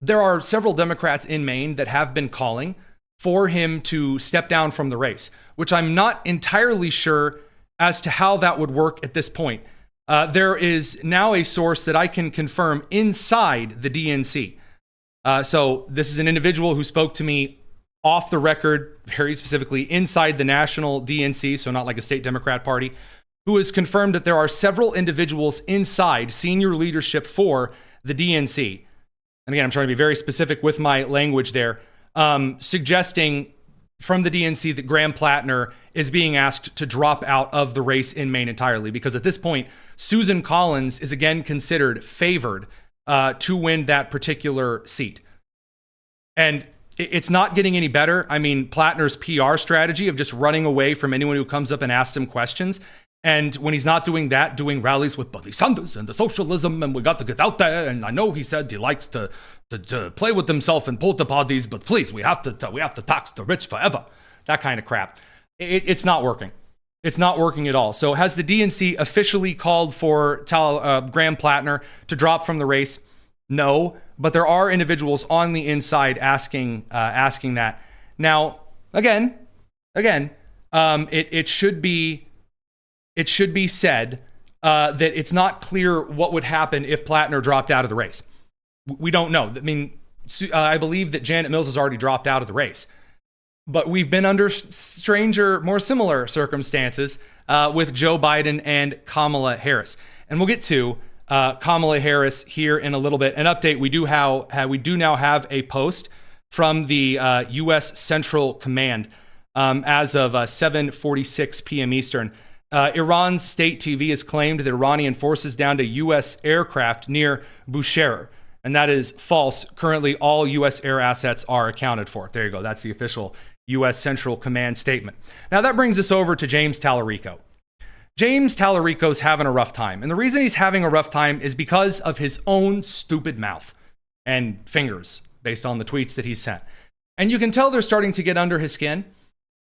There are several Democrats in Maine that have been calling for him to step down from the race, which I'm not entirely sure as to how that would work at this point. There is now a source that I can confirm inside the DNC. So this is an individual who spoke to me off the record, very specifically inside the national DNC, so not like a state Democrat party, who has confirmed that there are several individuals inside senior leadership for the DNC. And again, I'm trying to be very specific with my language there, suggesting from the DNC that Graham Plattner is being asked to drop out of the race in Maine entirely, because at this point, Susan Collins is again considered favored to win that particular seat. And it's not getting any better. I mean, Plattner's PR strategy of just running away from anyone who comes up and asks him questions, and when he's not doing that, doing rallies with Bernie Sanders and the socialism, and we got to get out there. And I know he said he likes to play with himself and porta potties, but please, we have to tax the rich forever. That kind of crap. It's not working. It's not working at all. So has the DNC officially called for Graham Plattner to drop from the race? No, but there are individuals on the inside asking that. Now, again, it should be said that it's not clear what would happen if Plattner dropped out of the race. We don't know. I mean, I believe that Janet Mills has already dropped out of the race, but we've been under stranger, more similar circumstances with Joe Biden and Kamala Harris, and we'll get to Kamala Harris here in a little bit. An update: we do now have a post from the U.S. Central Command as of 7:46 p.m. Eastern. Iran's state TV has claimed that Iranian forces downed a U.S. aircraft near Bushehr, and that is false. Currently, all U.S. air assets are accounted for. There you go. That's the official U.S. Central Command statement. Now that brings us over to James Tallarico. James Tallarico's having a rough time, and the reason he's having a rough time is because of his own stupid mouth and fingers, based on the tweets that he sent. And you can tell they're starting to get under his skin,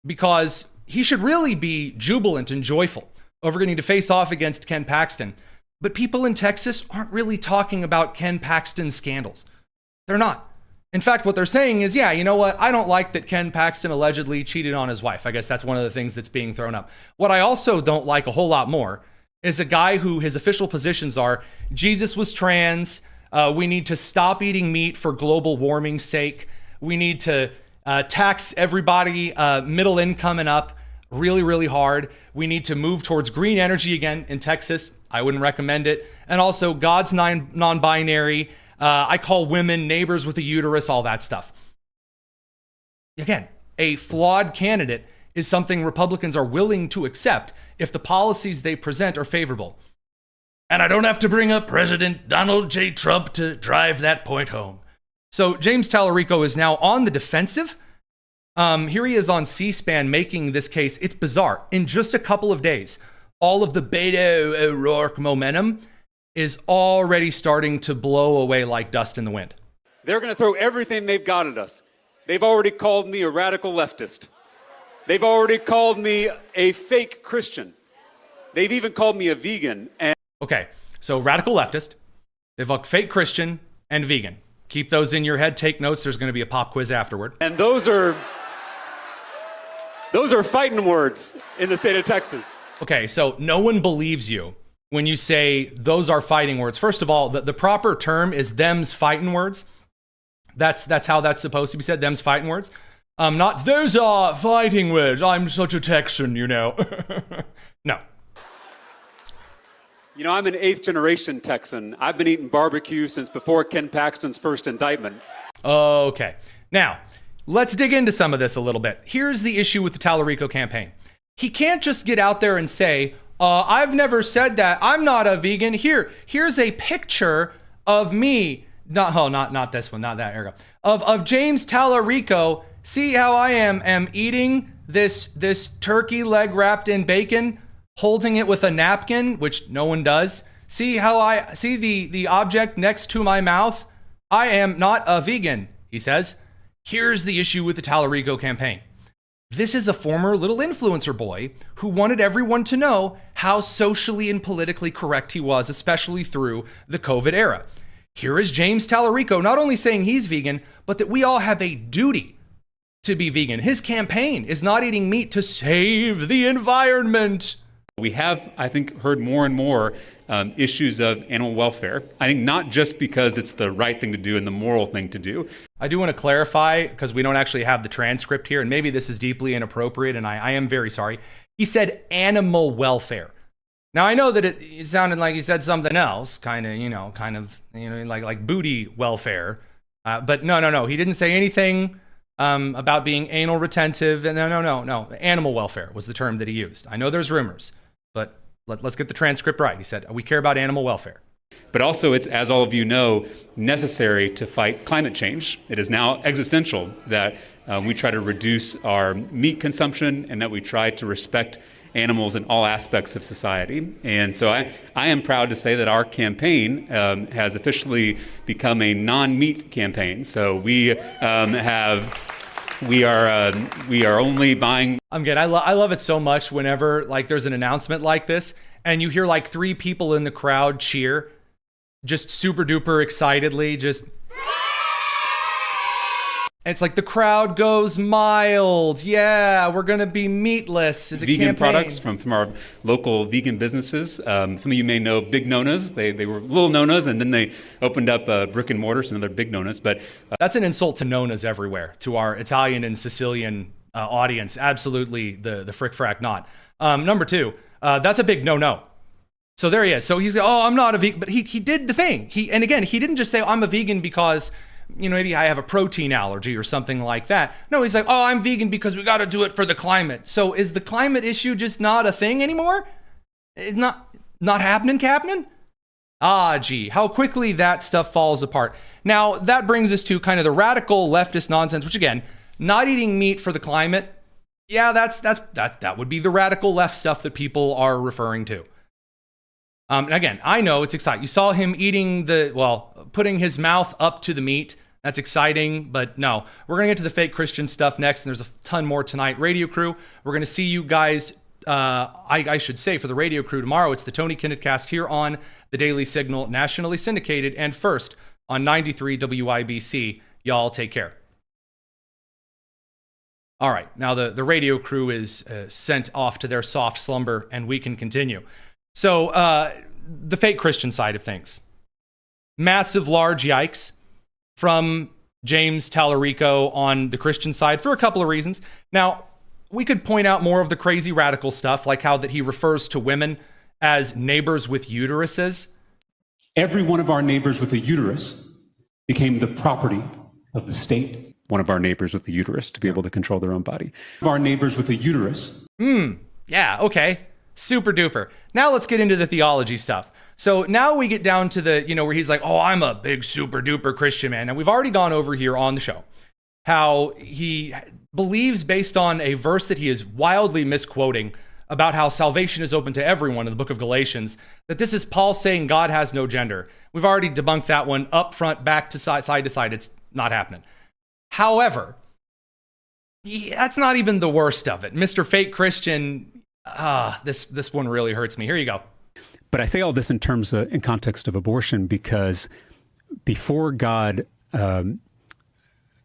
because he should really be jubilant and joyful over getting to face off against Ken Paxton. But people in Texas aren't really talking about Ken Paxton's scandals. They're not. In fact, what they're saying is, yeah, you know what? I don't like that Ken Paxton allegedly cheated on his wife. I guess that's one of the things that's being thrown up. What I also don't like a whole lot more is a guy who his official positions are, Jesus was trans, we need to stop eating meat for global warming's sake, we need to tax everybody middle income and up really, really hard. We need to move towards green energy again in Texas. I wouldn't recommend it. And also God's non-binary. I call women neighbors with a uterus, all that stuff. Again, a flawed candidate is something Republicans are willing to accept if the policies they present are favorable. And I don't have to bring up President Donald J. Trump to drive that point home. So James Tallarico is now on the defensive. Here he is on C-SPAN making this case. It's bizarre. In just a couple of days, all of the Beto O'Rourke momentum is already starting to blow away like dust in the wind. They're going to throw everything they've got at us. They've already called me a radical leftist. They've already called me a fake Christian. They've even called me a vegan. Okay, so radical leftist, they've got fake Christian and vegan. Keep those in your head. Take notes. There's going to be a pop quiz afterward. And those are fighting words in the state of Texas. Okay, so no one believes you when you say those are fighting words. First of all, the proper term is them's fighting words. That's how that's supposed to be said, them's fighting words. Not those are fighting words. I'm such a Texan, you know. No. You know, I'm an 8th generation Texan. I've been eating barbecue since before Ken Paxton's first indictment. Okay. Now, let's dig into some of this a little bit. Here's the issue with the Tallarico campaign. He can't just get out there and say, I've never said that. I'm not a vegan. Here's a picture of me. Not this one, not that. Here we go. Of James Tallarico. See how I am eating this turkey leg wrapped in bacon, holding it with a napkin, which no one does. See how I see the object next to my mouth? I am not a vegan, he says. Here's the issue with the Tallarico campaign. This is a former little influencer boy who wanted everyone to know how socially and politically correct he was, especially through the COVID era. Here is James Tallarico not only saying he's vegan, but that we all have a duty to be vegan. His campaign is not eating meat to save the environment. We have, I think, heard more and more issues of animal welfare. I think not just because it's the right thing to do and the moral thing to do. I do want to clarify, because we don't actually have the transcript here, and maybe this is deeply inappropriate, and I am very sorry. He said animal welfare. Now, I know that it sounded like he said something else, kind of, like booty welfare. But no. He didn't say anything about being anal retentive. No. Animal welfare was the term that he used. I know there's rumors, but let's get the transcript right. He said, we care about animal welfare. But also, it's, as all of you know, necessary to fight climate change. It is now existential that we try to reduce our meat consumption and that we try to respect animals in all aspects of society. And so I am proud to say that our campaign has officially become a non-meat campaign. So we are only buying. I'm good. I love it so much whenever like there's an announcement like this and you hear like 3 people in the crowd cheer. just super duper excitedly, it's like the crowd goes mild. Yeah, we're going to be meatless as a vegan campaign. Products from our local vegan businesses. Some of you may know Big Nona's. They were little Nona's, and then they opened up brick and mortar, so another Big Nona's. But that's an insult to Nona's everywhere, to our Italian and Sicilian audience. Absolutely the frick frack not. Number two, that's a big no-no. So there he is. So he's like, oh, I'm not a vegan. But he did the thing. And again, he didn't just say, I'm a vegan because, maybe I have a protein allergy or something like that. No, he's like, oh, I'm vegan because we got to do it for the climate. So is the climate issue just not a thing anymore? It's not happening, Captain? Ah, gee, how quickly that stuff falls apart. Now, that brings us to kind of the radical leftist nonsense, which again, not eating meat for the climate. Yeah, that would be the radical left stuff that people are referring to. And again, I know it's exciting. You saw him putting his mouth up to the meat. That's exciting, but no. We're going to get to the fake Christian stuff next, and there's a ton more tonight. Radio crew, we're going to see you guys, I should say, for the radio crew tomorrow. It's the Tony Kinnett Cast here on the Daily Signal, nationally syndicated, and first on 93 WIBC. Y'all take care. All right, now the radio crew is sent off to their soft slumber, and we can continue. So the fake Christian side of things. Massive, large yikes from James Tallarico on the Christian side for a couple of reasons. Now, we could point out more of the crazy radical stuff, like how that he refers to women as neighbors with uteruses. Every one of our neighbors with a uterus became the property of the state. One of our neighbors with a uterus to be able to control their own body. Our neighbors with a uterus. Yeah, okay. Super duper. Now let's get into the theology stuff. So now we get down to the, where he's like, oh, I'm a big super duper Christian man. And we've already gone over here on the show how he believes, based on a verse that he is wildly misquoting about how salvation is open to everyone in the book of Galatians, that this is Paul saying God has no gender. We've already debunked that one up front, back to side to side. It's not happening. However, that's not even the worst of it. Mr. Fake Christian, this one really hurts me. Here you go. But I say all this in context of abortion because before God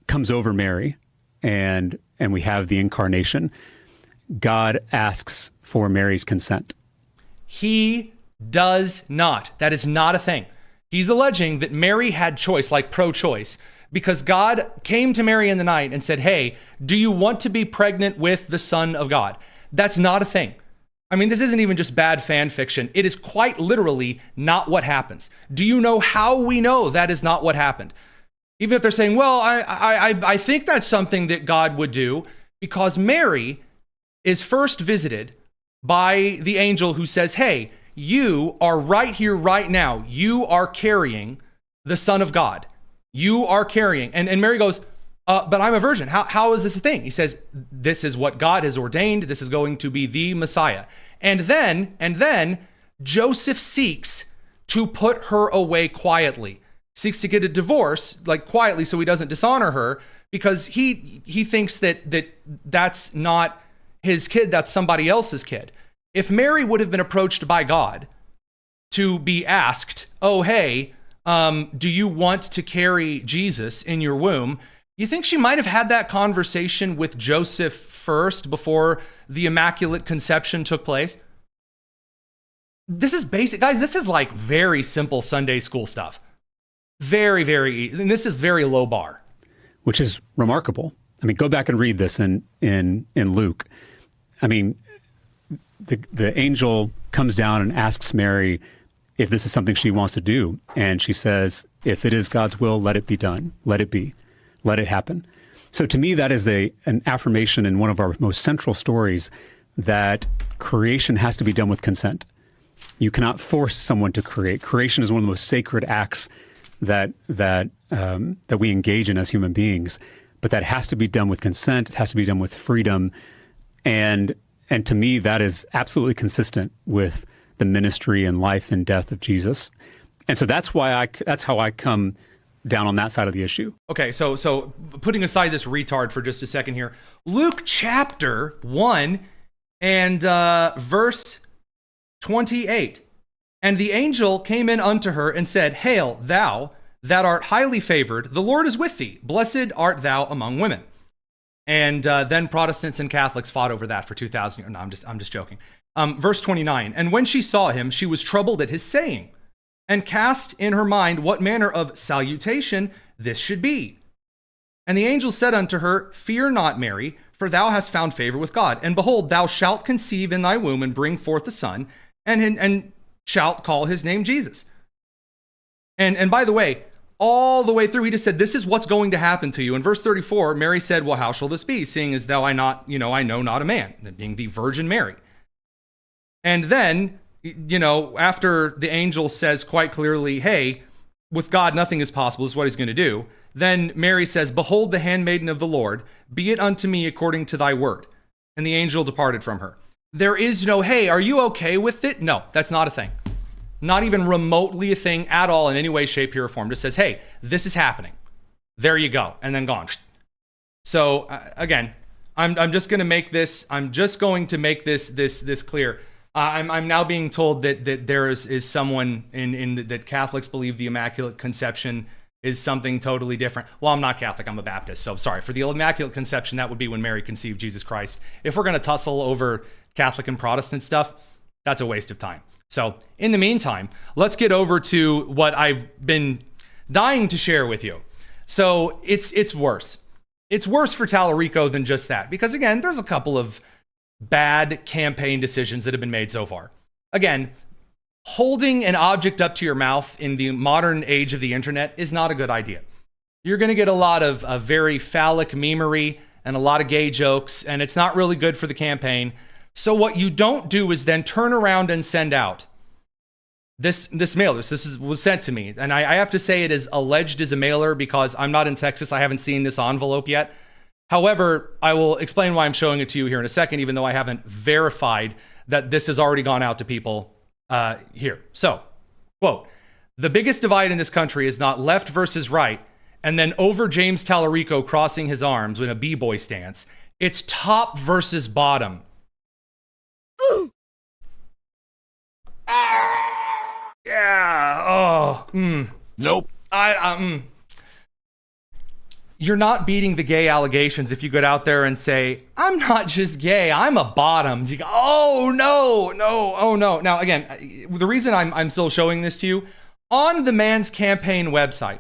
comes over Mary and we have the incarnation, God asks for Mary's consent. He does not. That is not a thing. He's alleging that Mary had choice, like pro-choice, because God came to Mary in the night and said, hey, do you want to be pregnant with the Son of God? That's not a thing. I mean, this isn't even just bad fan fiction. It is quite literally not what happens. Do you know how we know that is not what happened? Even if they're saying, well, I think that's something that God would do, because Mary is first visited by the angel who says, hey, you are right here, right now. You are carrying the Son of God. You are carrying. And Mary goes, but I'm a virgin. How is this a thing? He says, this is what God has ordained. This is going to be the Messiah. And then Joseph seeks to put her away quietly, seeks to get a divorce, like quietly, so he doesn't dishonor her, because he thinks that's not his kid, that's somebody else's kid. If Mary would have been approached by God to be asked, oh, hey, do you want to carry Jesus in your womb? You think she might have had that conversation with Joseph first before the Immaculate Conception took place? This is basic, guys. This is like very simple Sunday school stuff. Very, and this is very low bar. Which is remarkable. I mean, go back and read this in Luke. I mean, the angel comes down and asks Mary if this is something she wants to do. And she says, if it is God's will, let it be done. Let it be. Let it happen. So to me, that is an affirmation in one of our most central stories that creation has to be done with consent. You cannot force someone to create. Creation is one of the most sacred acts that we engage in as human beings, but that has to be done with consent. It has to be done with freedom. And to me, that is absolutely consistent with the ministry and life and death of Jesus. And so that's how I come down on that side of the issue. Okay, so putting aside this retard for just a second here, Luke chapter 1 and verse 28. And the angel came in unto her and said, Hail, thou that art highly favored, the Lord is with thee. Blessed art thou among women. And then Protestants and Catholics fought over that for 2,000 years. No, I'm just joking. Verse 29, and when she saw him, she was troubled at his saying, and cast in her mind what manner of salutation this should be. And the angel said unto her, Fear not, Mary, for thou hast found favor with God. And behold, thou shalt conceive in thy womb and bring forth a son, and shalt call his name Jesus. And by the way, all the way through, he just said, this is what's going to happen to you. In verse 34, Mary said, well, how shall this be, seeing as though I know not a man, that being the Virgin Mary. And then, after the angel says quite clearly, hey, with God, nothing is possible, this is what he's going to do. Then Mary says, behold the handmaiden of the Lord, be it unto me according to thy word. And the angel departed from her. There is no, hey, are you okay with it? No, that's not a thing. Not even remotely a thing at all in any way, shape, or form. Just says, hey, this is happening. There you go. And then gone. So again, I'm just going to make this, this clear. I'm now being told that there is someone that Catholics believe the Immaculate Conception is something totally different. Well, I'm not Catholic, I'm a Baptist, so sorry. For the Immaculate Conception, that would be when Mary conceived Jesus Christ. If we're going to tussle over Catholic and Protestant stuff, that's a waste of time. So in the meantime, let's get over to what I've been dying to share with you. So it's worse. It's worse for Tallarico than just that, because again, there's a couple of bad campaign decisions that have been made so far. Again, holding an object up to your mouth in the modern age of the internet is not a good idea. You're going to get a lot of very phallic memery and a lot of gay jokes, and it's not really good for the campaign. So what you don't do is then turn around and send out this mailer. This was sent to me, and I have to say it is alleged as a mailer because I'm not in Texas. I haven't seen this envelope yet. However, I will explain why I'm showing it to you here in a second, even though I haven't verified that this has already gone out to people here. So, quote, the biggest divide in this country is not left versus right, and then over James Tallarico crossing his arms in a b-boy stance. It's top versus bottom. Ooh. Yeah. Oh. Nope. You're not beating the gay allegations if you go out there and say, I'm not just gay, I'm a bottom. You go, oh no. Now again, the reason I'm still showing this to you, on the man's campaign website,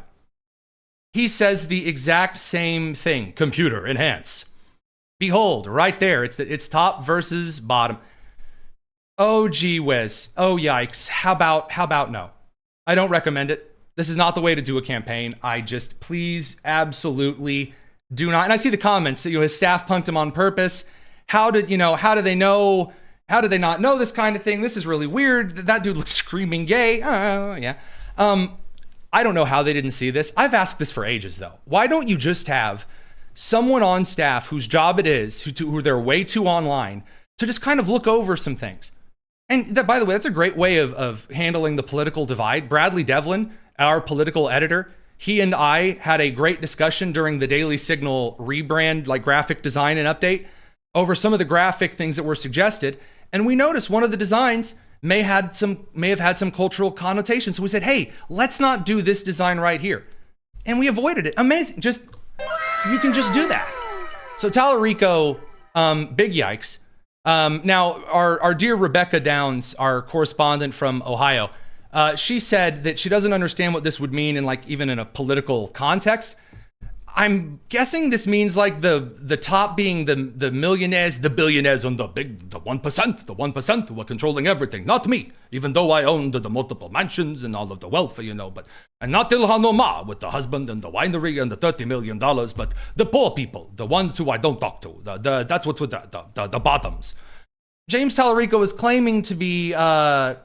he says the exact same thing. Computer, enhance. Behold, right there, it's top versus bottom. Oh gee whiz. Oh yikes. How about no? I don't recommend it. This is not the way to do a campaign. Please, absolutely do not. And I see the comments that his staff punked him on purpose. How do they know? How do they not know this kind of thing? This is really weird. That dude looks screaming gay. Yeah. I don't know how they didn't see this. I've asked this for ages though. Why don't you just have someone on staff whose job it is, who they're way too online, to just kind of look over some things? And that, by the way, that's a great way of handling the political divide. Bradley Devlin, our political editor, he and I had a great discussion during the Daily Signal rebrand, like graphic design and update, over some of the graphic things that were suggested. And we noticed one of the designs may have had some cultural connotation. So we said, hey, let's not do this design right here. And we avoided it. Amazing. You can just do that. So Tallarico, big yikes. Now, our dear Rebecca Downs, our correspondent from Ohio, she said that she doesn't understand what this would mean even in a political context. I'm guessing this means the top being the millionaires, the billionaires, and the 1% who are controlling everything. Not me, even though I owned the multiple mansions and all of the wealth, but and not Ilhan Omar with the husband and the winery and the $30 million, but the poor people, the ones who I don't talk to. That's what's with the bottoms. James Tallarico is claiming to be the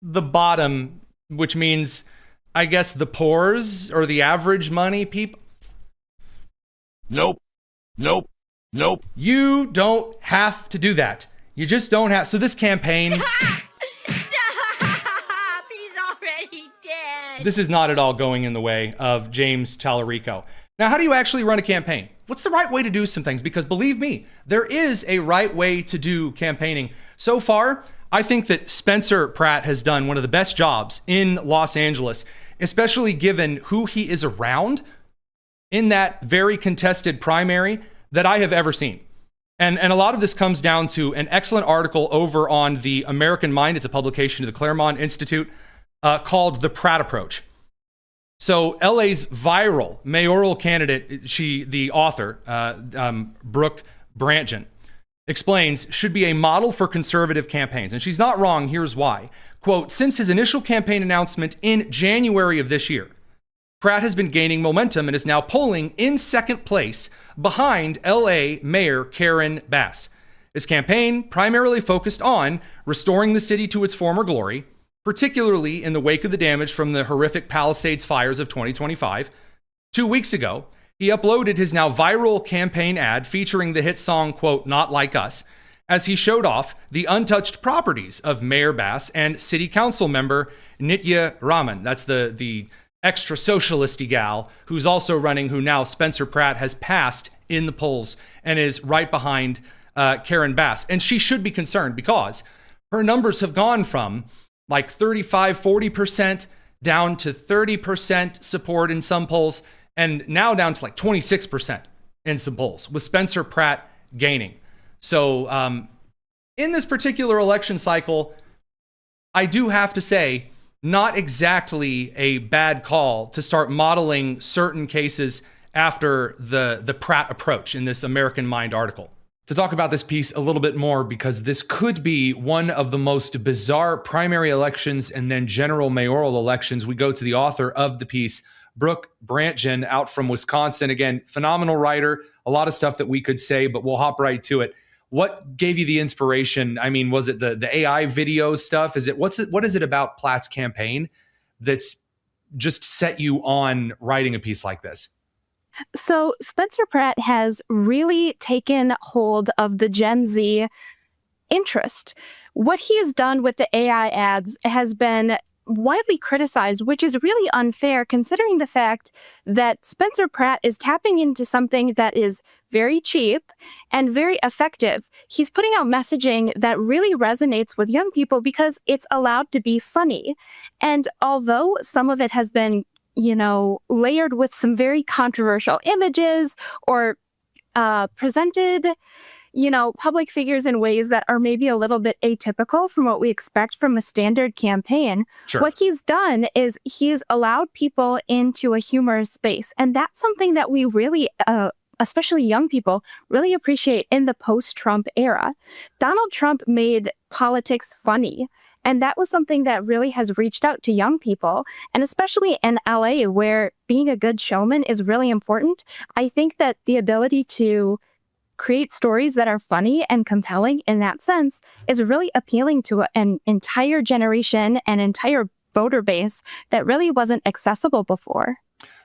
bottom, which means, I guess, the poors or the average money people. Nope. You don't have to do that. You just don't have. So this campaign. He's already dead. This is not at all going in the way of James Tallarico. Now, how do you actually run a campaign? What's the right way to do some things? Because believe me, there is a right way to do campaigning. So far, I think that Spencer Pratt has done one of the best jobs in Los Angeles, especially given who he is around in that very contested primary that I have ever seen. And a lot of this comes down to an excellent article over on the American Mind. It's a publication of the Claremont Institute called The Pratt Approach. So LA's viral mayoral candidate, the author, Brooke Brantgen, explains should be a model for conservative campaigns. And she's not wrong. Here's why. Quote, since his initial campaign announcement in January of this year, Pratt has been gaining momentum and is now polling in second place behind LA Mayor Karen Bass. His campaign primarily focused on restoring the city to its former glory, particularly in the wake of the damage from the horrific Palisades fires of 2025. 2 weeks ago, he uploaded his now viral campaign ad featuring the hit song, quote, Not Like Us, as he showed off the untouched properties of Mayor Bass and City Council member Nitya Raman. That's the extra socialisty gal who's also running, who now Spencer Pratt has passed in the polls and is right behind Karen Bass. And she should be concerned because her numbers have gone from like 35, 40% down to 30% support in some polls, and now down to like 26% in some polls, with Spencer Pratt gaining. So in this particular election cycle, I do have to say, not exactly a bad call to start modeling certain cases after the Pratt approach in this American Mind article. To talk about this piece a little bit more, because this could be one of the most bizarre primary elections and then general mayoral elections, we go to the author of the piece, Brooke Brantgen, out from Wisconsin. Again, phenomenal writer, a lot of stuff that we could say, but we'll hop right to it. What gave you the inspiration? I mean, was it the AI video stuff? What is it about Platt's campaign that's just set you on writing a piece like this? So Spencer Pratt has really taken hold of the Gen Z interest. What he has done with the AI ads has been widely criticized, which is really unfair considering the fact that Spencer Pratt is tapping into something that is very cheap and very effective. He's putting out messaging that really resonates with young people because it's allowed to be funny. And although some of it has been, layered with some very controversial images or presented, public figures in ways that are maybe a little bit atypical from what we expect from a standard campaign. Sure. What he's done is he's allowed people into a humorous space. And that's something that we really, especially young people, really appreciate in the post-Trump era. Donald Trump made politics funny. And that was something that really has reached out to young people. And especially in LA, where being a good showman is really important, I think that the ability to create stories that are funny and compelling in that sense is really appealing to an entire generation and entire voter base that really wasn't accessible before.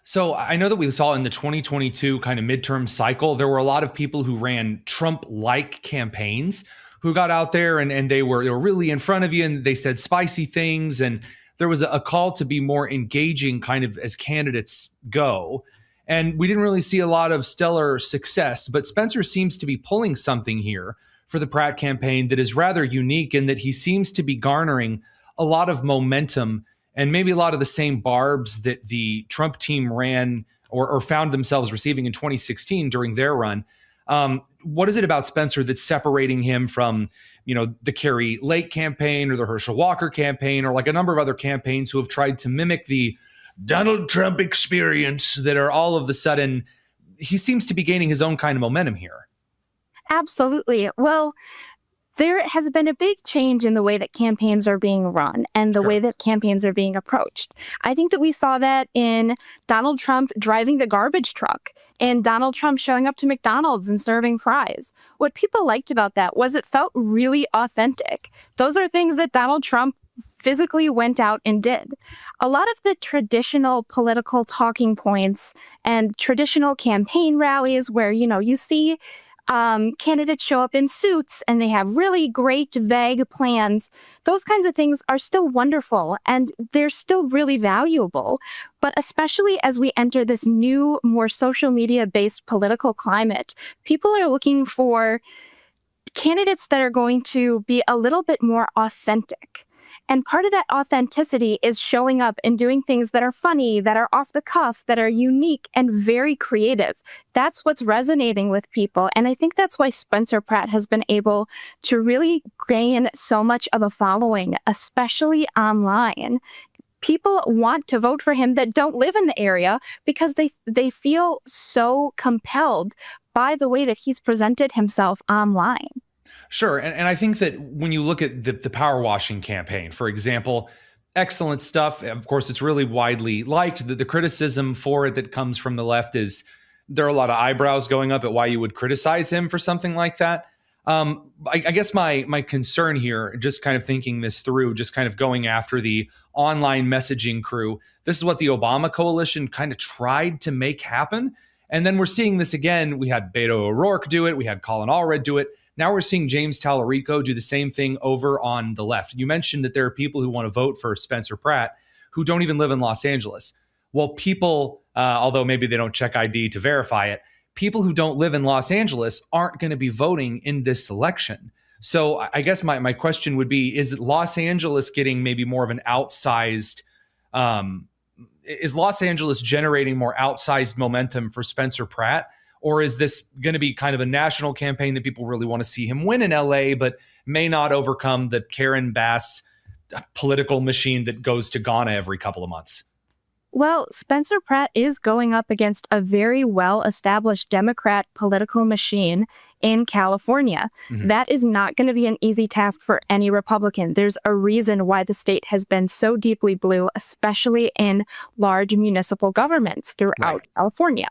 So I know that we saw in the 2022 kind of midterm cycle, there were a lot of people who ran Trump-like campaigns who got out there and they were really in front of you and they said spicy things. And there was a call to be more engaging kind of as candidates go. And we didn't really see a lot of stellar success, but Spencer seems to be pulling something here for the Pratt campaign that is rather unique in that he seems to be garnering a lot of momentum and maybe a lot of the same barbs that the Trump team ran or found themselves receiving in 2016 during their run. What is it about Spencer that's separating him from, the Carrie Lake campaign or the Herschel Walker campaign or like a number of other campaigns who have tried to mimic the Donald Trump experience that are all of the sudden, he seems to be gaining his own kind of momentum here? Absolutely. Well, there has been a big change in the way that campaigns are being run and the way that campaigns are being approached. I think that we saw that in Donald Trump driving the garbage truck and Donald Trump showing up to McDonald's and serving fries. What people liked about that was it felt really authentic. Those are things that Donald Trump physically went out and did. A lot of the traditional political talking points and traditional campaign rallies where, you see candidates show up in suits and they have really great vague plans. Those kinds of things are still wonderful and they're still really valuable. But especially as we enter this new, more social media based political climate, people are looking for candidates that are going to be a little bit more authentic. And part of that authenticity is showing up and doing things that are funny, that are off the cuff, that are unique and very creative. That's what's resonating with people. And I think that's why Spencer Pratt has been able to really gain so much of a following, especially online. People want to vote for him that don't live in the area because they feel so compelled by the way that he's presented himself online. Sure. And I think that when you look at the power washing campaign, for example, excellent stuff. Of course, it's really widely liked. The criticism for it that comes from the left is there are a lot of eyebrows going up at why you would criticize him for something like that. I guess my concern here, just kind of thinking this through, just kind of going after the online messaging crew, this is what the Obama coalition kind of tried to make happen. And then we're seeing this again. We had Beto O'Rourke do it. We had Colin Allred do it. Now we're seeing James Tallarico do the same thing over on the left. You mentioned that there are people who want to vote for Spencer Pratt who don't even live in Los Angeles. Well, people, although maybe they don't check ID to verify it, people who don't live in Los Angeles aren't going to be voting in this election. So I guess my question would be, is Los Angeles getting maybe more of an outsized, is Los Angeles generating more outsized momentum for Spencer Pratt? Or is this going to be kind of a national campaign that people really want to see him win in LA, but may not overcome the Karen Bass political machine that goes to Ghana every couple of months? Well, Spencer Pratt is going up against a very well-established Democrat political machine in California. Mm-hmm. That is not going to be an easy task for any Republican. There's a reason why the state has been so deeply blue, especially in large municipal governments throughout California.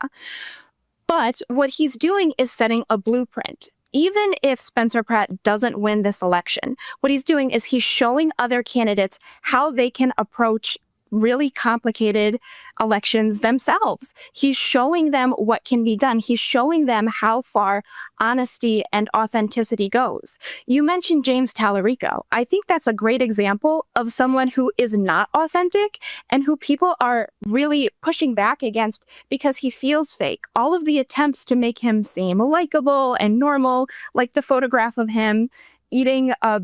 But what he's doing is setting a blueprint. Even if Spencer Pratt doesn't win this election, what he's doing is he's showing other candidates how they can approach really complicated elections themselves. He's showing them what can be done. He's showing them how far honesty and authenticity goes. You mentioned James Tallarico. I think that's a great example of someone who is not authentic and who people are really pushing back against because he feels fake. All of the attempts to make him seem likable and normal, like the photograph of him eating a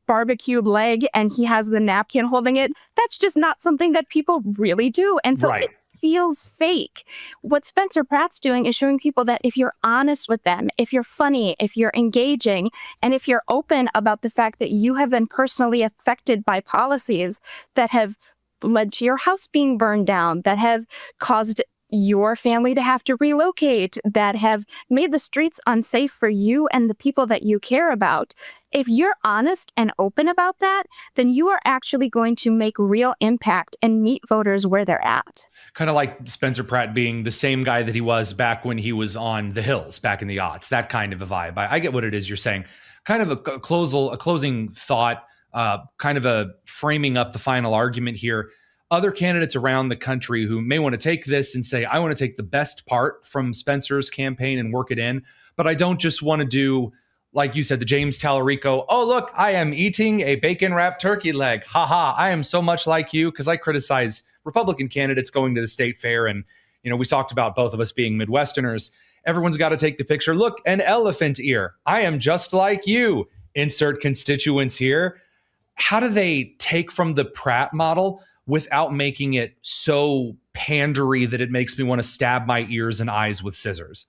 barbecued leg and he has the napkin holding it, that's just not something that people really do. And so it feels fake. What Spencer Pratt's doing is showing people that if you're honest with them, if you're funny, if you're engaging, and if you're open about the fact that you have been personally affected by policies that have led to your house being burned down, that have caused your family to have to relocate, that have made the streets unsafe for you and the people that you care about. If you're honest and open about that, then you are actually going to make real impact and meet voters where they're at. Kind of like Spencer Pratt being the same guy that he was back when he was on the Hills back in the aughts, that kind of a vibe. I get what it is you're saying. Kind of a closing thought, kind of a framing up the final argument here. Other candidates around the country who may want to take this and say, I want to take the best part from Spencer's campaign and work it in, but I don't just want to do, like you said, the James Tallarico, oh, look, I am eating a bacon-wrapped turkey leg. Ha, I am so much like you, because I criticize Republican candidates going to the state fair. And, you know, we talked about both of us being Midwesterners. Everyone's got to take the picture. Look, an elephant ear. I am just like you. Insert constituents here. How do they take from the Pratt model without making it so pandery that it makes me want to stab my ears and eyes with scissors?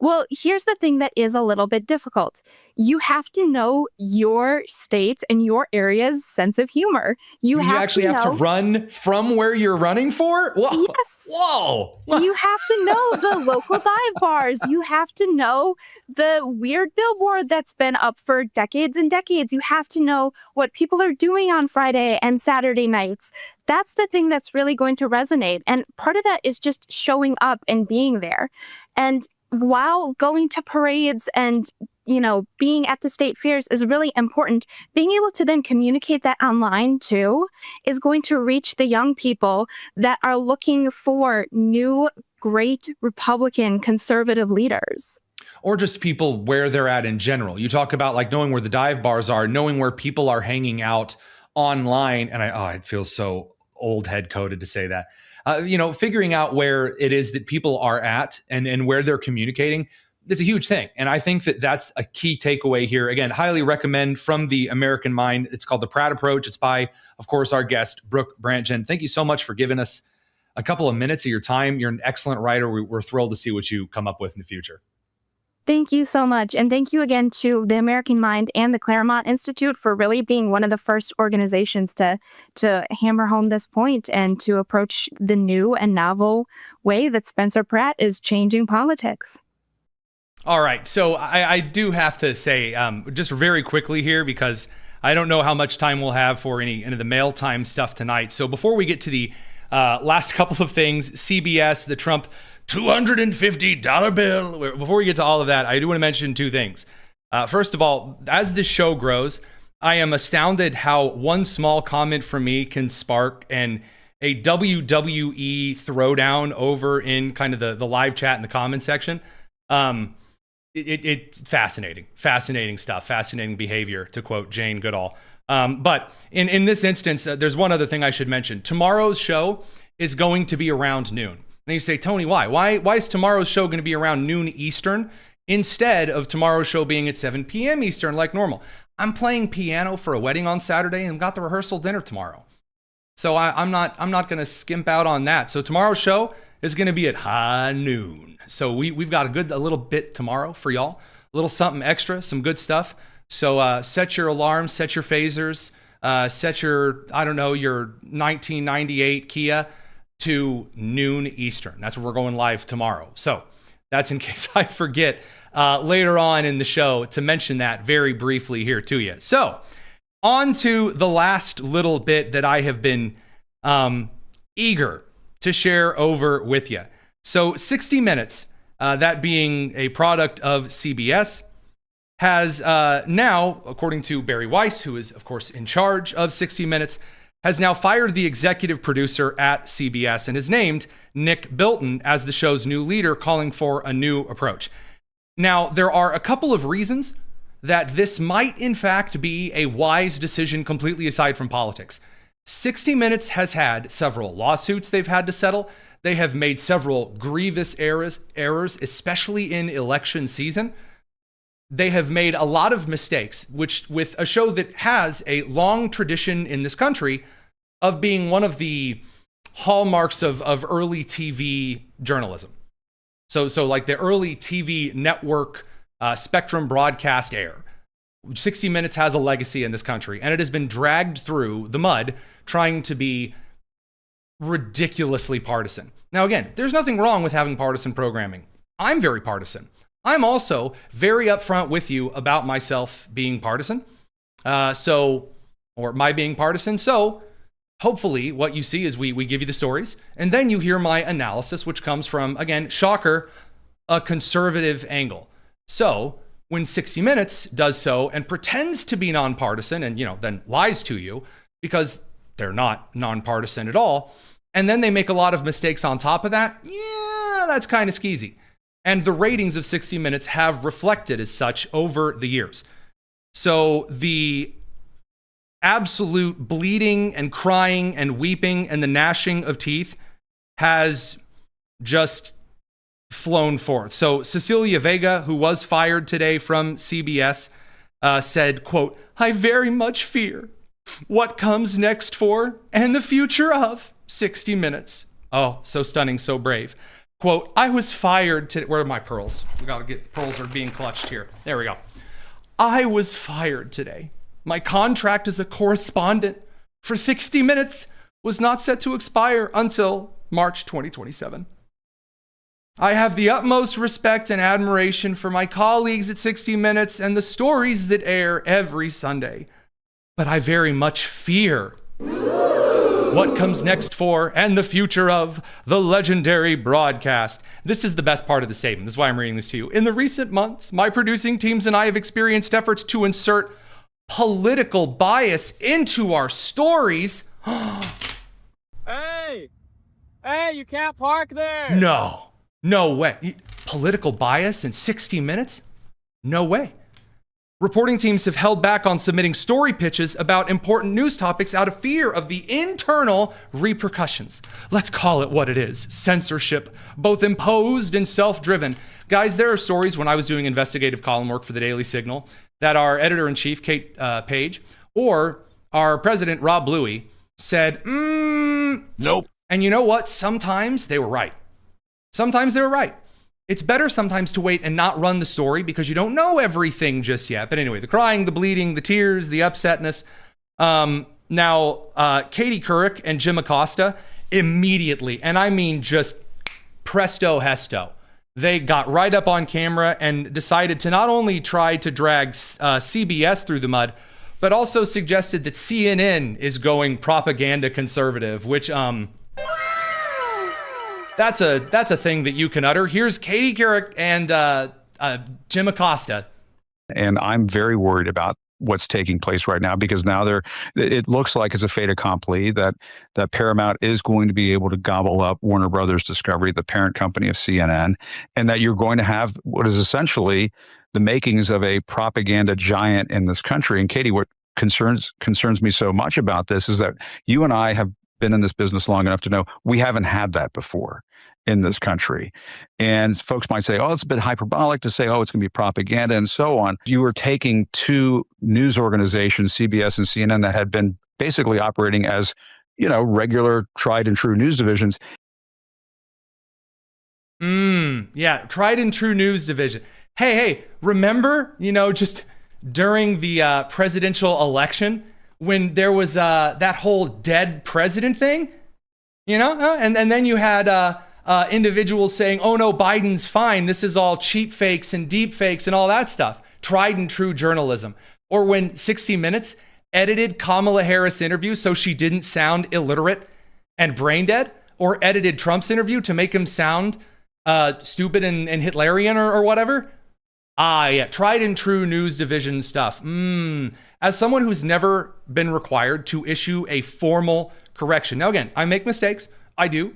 Well, here's the thing that is a little bit difficult. You have to know your state and your area's sense of humor. You actually have to run from where you're running for? Whoa. Yes. Whoa. You have to know the local dive bars. You have to know the weird billboard that's been up for decades and decades. You have to know what people are doing on Friday and Saturday nights. That's the thing that's really going to resonate. And part of that is just showing up and being there. And while going to parades and, you know, being at the state fairs is really important, being able to then communicate that online too is going to reach the young people that are looking for new, great Republican conservative leaders. Or just people where they're at in general. You talk about like knowing where the dive bars are, knowing where people are hanging out online. And it feels so old head coded to say that. Figuring out where it is that people are at and where they're communicating. it's a huge thing. And I think that that's a key takeaway here. Again, highly recommend from the American Mind. It's called The Pratt Approach. It's by, of course, our guest, Brooke Brantgen. Thank you so much for giving us a couple of minutes of your time. You're an excellent writer. We're thrilled to see what you come up with in the future. Thank you so much. And thank you again to the American Mind and the Claremont Institute for really being one of the first organizations to hammer home this point and to approach the new and novel way that Spencer Pratt is changing politics. All right. So I do have to say, just very quickly here, because I don't know how much time we'll have for any of the mail time stuff tonight. So before we get to the last couple of things, CBS, the Trump $250 bill. Before we get to all of that, I do want to mention two things. First of all, as this show grows, I am astounded how one small comment from me can spark a WWE throwdown over in kind of the live chat in the comment section. It's fascinating stuff, fascinating behavior, to quote Jane Goodall. But in this instance, there's one other thing I should mention. Tomorrow's show is going to be around noon. And you say, Tony, why? Why is tomorrow's show going to be around noon Eastern instead of tomorrow's show being at 7 p.m. Eastern like normal? I'm playing piano for a wedding on Saturday and got the rehearsal dinner tomorrow. So I'm not going to skimp out on that. So tomorrow's show is going to be at high noon. So we've got a little bit tomorrow for y'all. A little something extra, some good stuff. So set your alarms, set your phasers, set your 1998 Kia to noon Eastern. That's where we're going live tomorrow. So that's in case I forget later on in the show to mention that very briefly here to you. So on to the last little bit that I have been eager to share over with you. So 60 Minutes, that being a product of CBS, has now, according to Barry Weiss, who is, of course, in charge of 60 Minutes, has now fired the executive producer at CBS and has named Nick Bilton as the show's new leader, calling for a new approach. Now, there are a couple of reasons that this might, in fact, be a wise decision completely aside from politics. 60 Minutes has had several lawsuits they've had to settle. They have made several grievous errors, especially in election season. They have made a lot of mistakes, which with a show that has a long tradition in this country of being one of the hallmarks of early TV journalism. So like the early TV network Spectrum broadcast air. 60 Minutes has a legacy in this country, and it has been dragged through the mud trying to be ridiculously partisan. Now, again, there's nothing wrong with having partisan programming. I'm very partisan. I'm also very upfront with you about myself being partisan. Or my being partisan. So hopefully what you see is we give you the stories, and then you hear my analysis, which comes from, again, shocker, a conservative angle. So when 60 Minutes does so and pretends to be nonpartisan and, then lies to you because they're not nonpartisan at all, and then they make a lot of mistakes on top of that, that's kind of skeezy. And the ratings of 60 Minutes have reflected as such over the years. So the absolute bleeding and crying and weeping and the gnashing of teeth has just flown forth. So Cecilia Vega, who was fired today from CBS, said, quote, "I very much fear what comes next for and the future of 60 Minutes. Oh, so stunning, so brave. Quote, "I was fired today." Where are my pearls? We got to get, pearls are being clutched here. There we go. "I was fired today. My contract as a correspondent for 60 Minutes was not set to expire until March 2027. I have the utmost respect and admiration for my colleagues at 60 Minutes and the stories that air every Sunday. But I very much fear what comes next for and the future of the legendary broadcast." This is the best part of the statement. This is why I'm reading this to you. "In the recent months, my producing teams and I have experienced efforts to insert political bias into our stories." Hey, you can't park there. No way. Political bias in 60 Minutes? No way. Reporting teams have held back on submitting story pitches about important news topics out of fear of the internal repercussions. Let's call it what it is: censorship, both imposed and self-driven. Guys, there are stories when I was doing investigative column work for the Daily Signal that our editor-in-chief, Kate Page, or our president, Rob Bluey, said, nope. And you know what? Sometimes they were right. Sometimes they were right. It's better sometimes to wait and not run the story because you don't know everything just yet. But anyway, the crying, the bleeding, the tears, the upsetness. Now, Katie Couric and Jim Acosta immediately, and I mean just presto hesto, they got right up on camera and decided to not only try to drag CBS through the mud, but also suggested that CNN is going propaganda conservative, which that's a thing that you can utter. Here's Katie Couric and Jim Acosta. And I'm very worried about what's taking place right now, because now it looks like it's a fait accompli that Paramount is going to be able to gobble up Warner Brothers Discovery, the parent company of CNN, and that you're going to have what is essentially the makings of a propaganda giant in this country. And Katie, what concerns me so much about this is that you and I have been in this business long enough to know we haven't had that before in this country. And folks might say, oh, it's a bit hyperbolic to say, oh, it's going to be propaganda and so on. You were taking two news organizations, CBS and CNN, that had been basically operating as, regular tried and true news divisions. Yeah, tried and true news division. Hey, remember, just during the presidential election when there was that whole dead president thing, and then you had individuals saying, oh no, Biden's fine. This is all cheap fakes and deep fakes and all that stuff. Tried and true journalism. Or when 60 Minutes edited Kamala Harris' interview so she didn't sound illiterate and brain dead, or edited Trump's interview to make him sound stupid and Hitlerian or whatever. Yeah, tried and true news division stuff. As someone who's never been required to issue a formal correction. Now, again, I make mistakes. I do.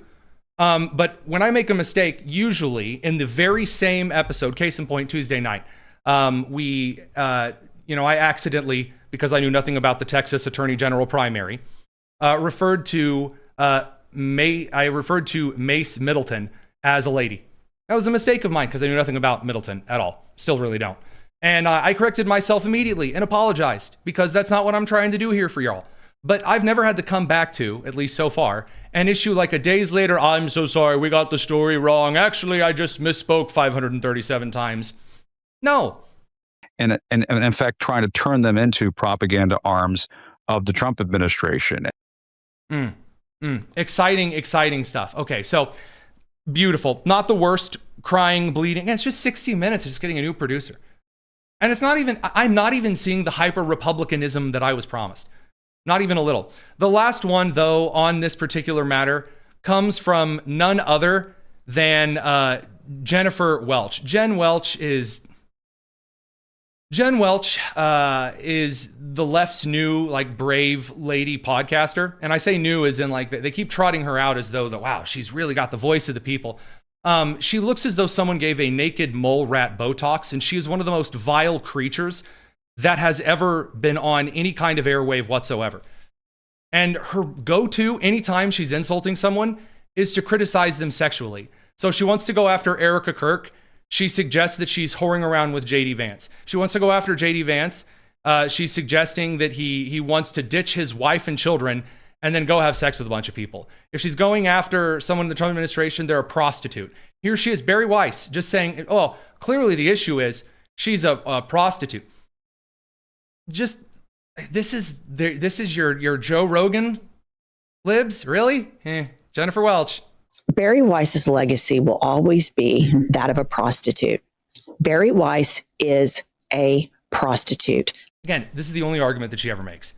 But when I make a mistake, usually in the very same episode, case in point, Tuesday night, I accidentally, because I knew nothing about the Texas Attorney General primary, referred to Mace Middleton as a lady. That was a mistake of mine because I knew nothing about Middleton at all. Still really don't. And I corrected myself immediately and apologized because that's not what I'm trying to do here for y'all. But I've never had to come back to, at least so far, and issue like a days later, I'm so sorry, we got the story wrong. Actually, I just misspoke 537 times. No. And in fact, trying to turn them into propaganda arms of the Trump administration. Exciting stuff. Okay, so beautiful. Not the worst, crying, bleeding. It's just 60 Minutes, just getting a new producer. And I'm not even seeing the hyper-Republicanism that I was promised. Not even a little. The last one, though, on this particular matter comes from none other than Jennifer Welch. Jen Welch is the left's new, brave lady podcaster. And I say new as in, they keep trotting her out as though, wow, she's really got the voice of the people. She looks as though someone gave a naked mole rat Botox, and she is one of the most vile creatures that has ever been on any kind of airwave whatsoever. And her go-to anytime she's insulting someone is to criticize them sexually. So she wants to go after Erica Kirk. She suggests that she's whoring around with J.D. Vance. She wants to go after J.D. Vance. She's suggesting that he wants to ditch his wife and children and then go have sex with a bunch of people. If she's going after someone in the Trump administration, they're a prostitute. Here she is, Barry Weiss, just saying, oh, clearly the issue is she's a prostitute. Just this is your Joe Rogan libs, really? Jennifer Welch. Barry Weiss's legacy will always be that of a prostitute. Barry Weiss is a prostitute. Again, this is the only argument that she ever makes.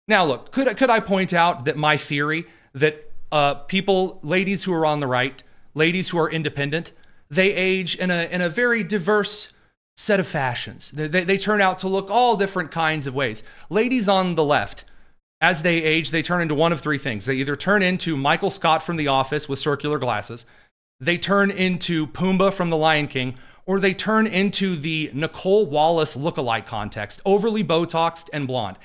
Now, look, could I point out that my theory that ladies who are on the right, ladies who are independent, they age in a very diverse set of fashions. They turn out to look all different kinds of ways. Ladies on the left, as they age, they turn into one of three things. They either turn into Michael Scott from The Office with circular glasses, they turn into Pumbaa from The Lion King, or they turn into the Nicole Wallace lookalike context, overly Botoxed and blonde.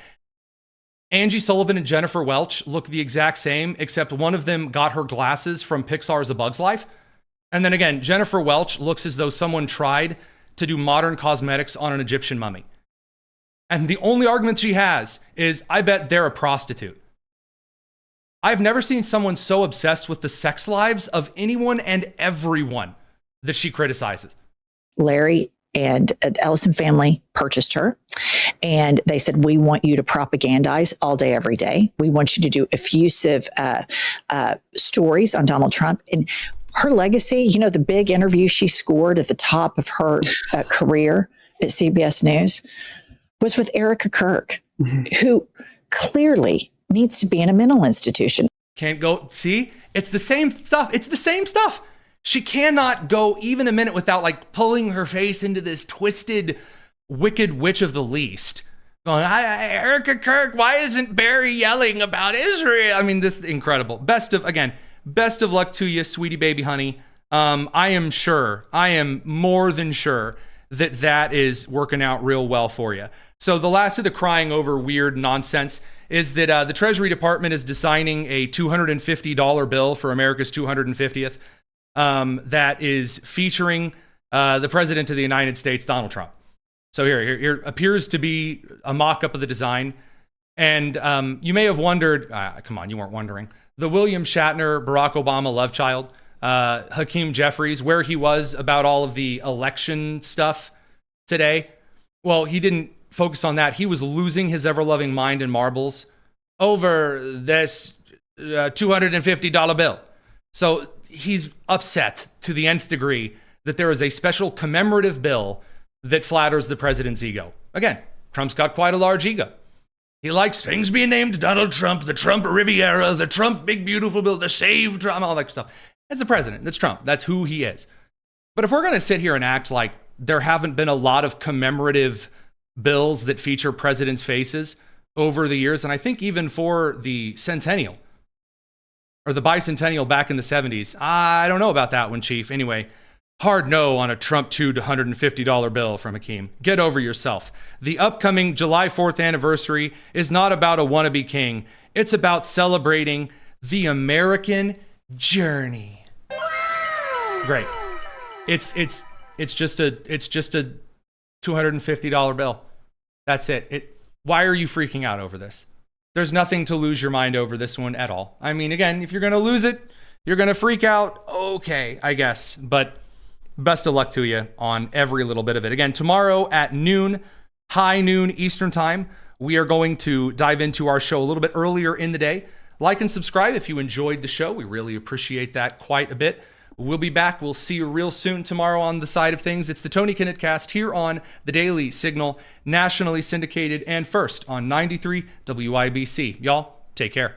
Angie Sullivan and Jennifer Welch look the exact same, except one of them got her glasses from Pixar's A Bug's Life. And then again, Jennifer Welch looks as though someone tried to do modern cosmetics on an Egyptian mummy. And the only argument she has is, I bet they're a prostitute. I've never seen someone so obsessed with the sex lives of anyone and everyone that she criticizes. Larry and Allison family purchased her, and they said, we want you to propagandize all day, every day. We want you to do effusive stories on Donald Trump. And her legacy, you know, the big interview she scored at the top of her career at CBS News was with Erica Kirk, who clearly needs to be in a mental institution. Can't go, see? It's the same stuff. It's the same stuff. She cannot go even a minute without like pulling her face into this twisted, wicked witch of the least. Going, Erica Kirk, why isn't Barry yelling about Israel? I mean, this is incredible. Best of luck to you, sweetie baby honey. I am more than sure that is working out real well for you. So the last of the crying over weird nonsense is that the Treasury Department is designing a $250 bill for America's 250th that is featuring the President of the United States, Donald Trump. So here appears to be a mock-up of the design. And you may have wondered, come on, you weren't wondering, the William Shatner, Barack Obama love child, Hakeem Jeffries, where he was about all of the election stuff today. Well, he didn't focus on that. He was losing his ever-loving mind in marbles over this $250 bill. So he's upset to the nth degree that there is a special commemorative bill that flatters the president's ego. Again, Trump's got quite a large ego. He likes things being named Donald Trump, the Trump Riviera, the Trump Big Beautiful Bill, the Save Trump, all that stuff. That's the president. That's Trump. That's who he is. But if we're going to sit here and act like there haven't been a lot of commemorative bills that feature presidents' faces over the years, and I think even for the centennial or the bicentennial back in the 70s, I don't know about that one, Chief. Anyway, hard no on a Trump $250 bill from Hakeem. Get over yourself. The upcoming July 4th anniversary is not about a wannabe king. It's about celebrating the American journey. Great. It's just a $250 bill. That's it. Why are you freaking out over this? There's nothing to lose your mind over this one at all. I mean, again, if you're going to lose it, you're going to freak out. Okay, I guess. But best of luck to you on every little bit of it. Again, tomorrow at noon, high noon Eastern time, we are going to dive into our show a little bit earlier in the day. Like and subscribe if you enjoyed the show. We really appreciate that quite a bit. We'll be back. We'll see you real soon tomorrow on the side of things. It's the Tony Kinnett Cast here on the Daily Signal, nationally syndicated and first on 93 WIBC. Y'all, take care.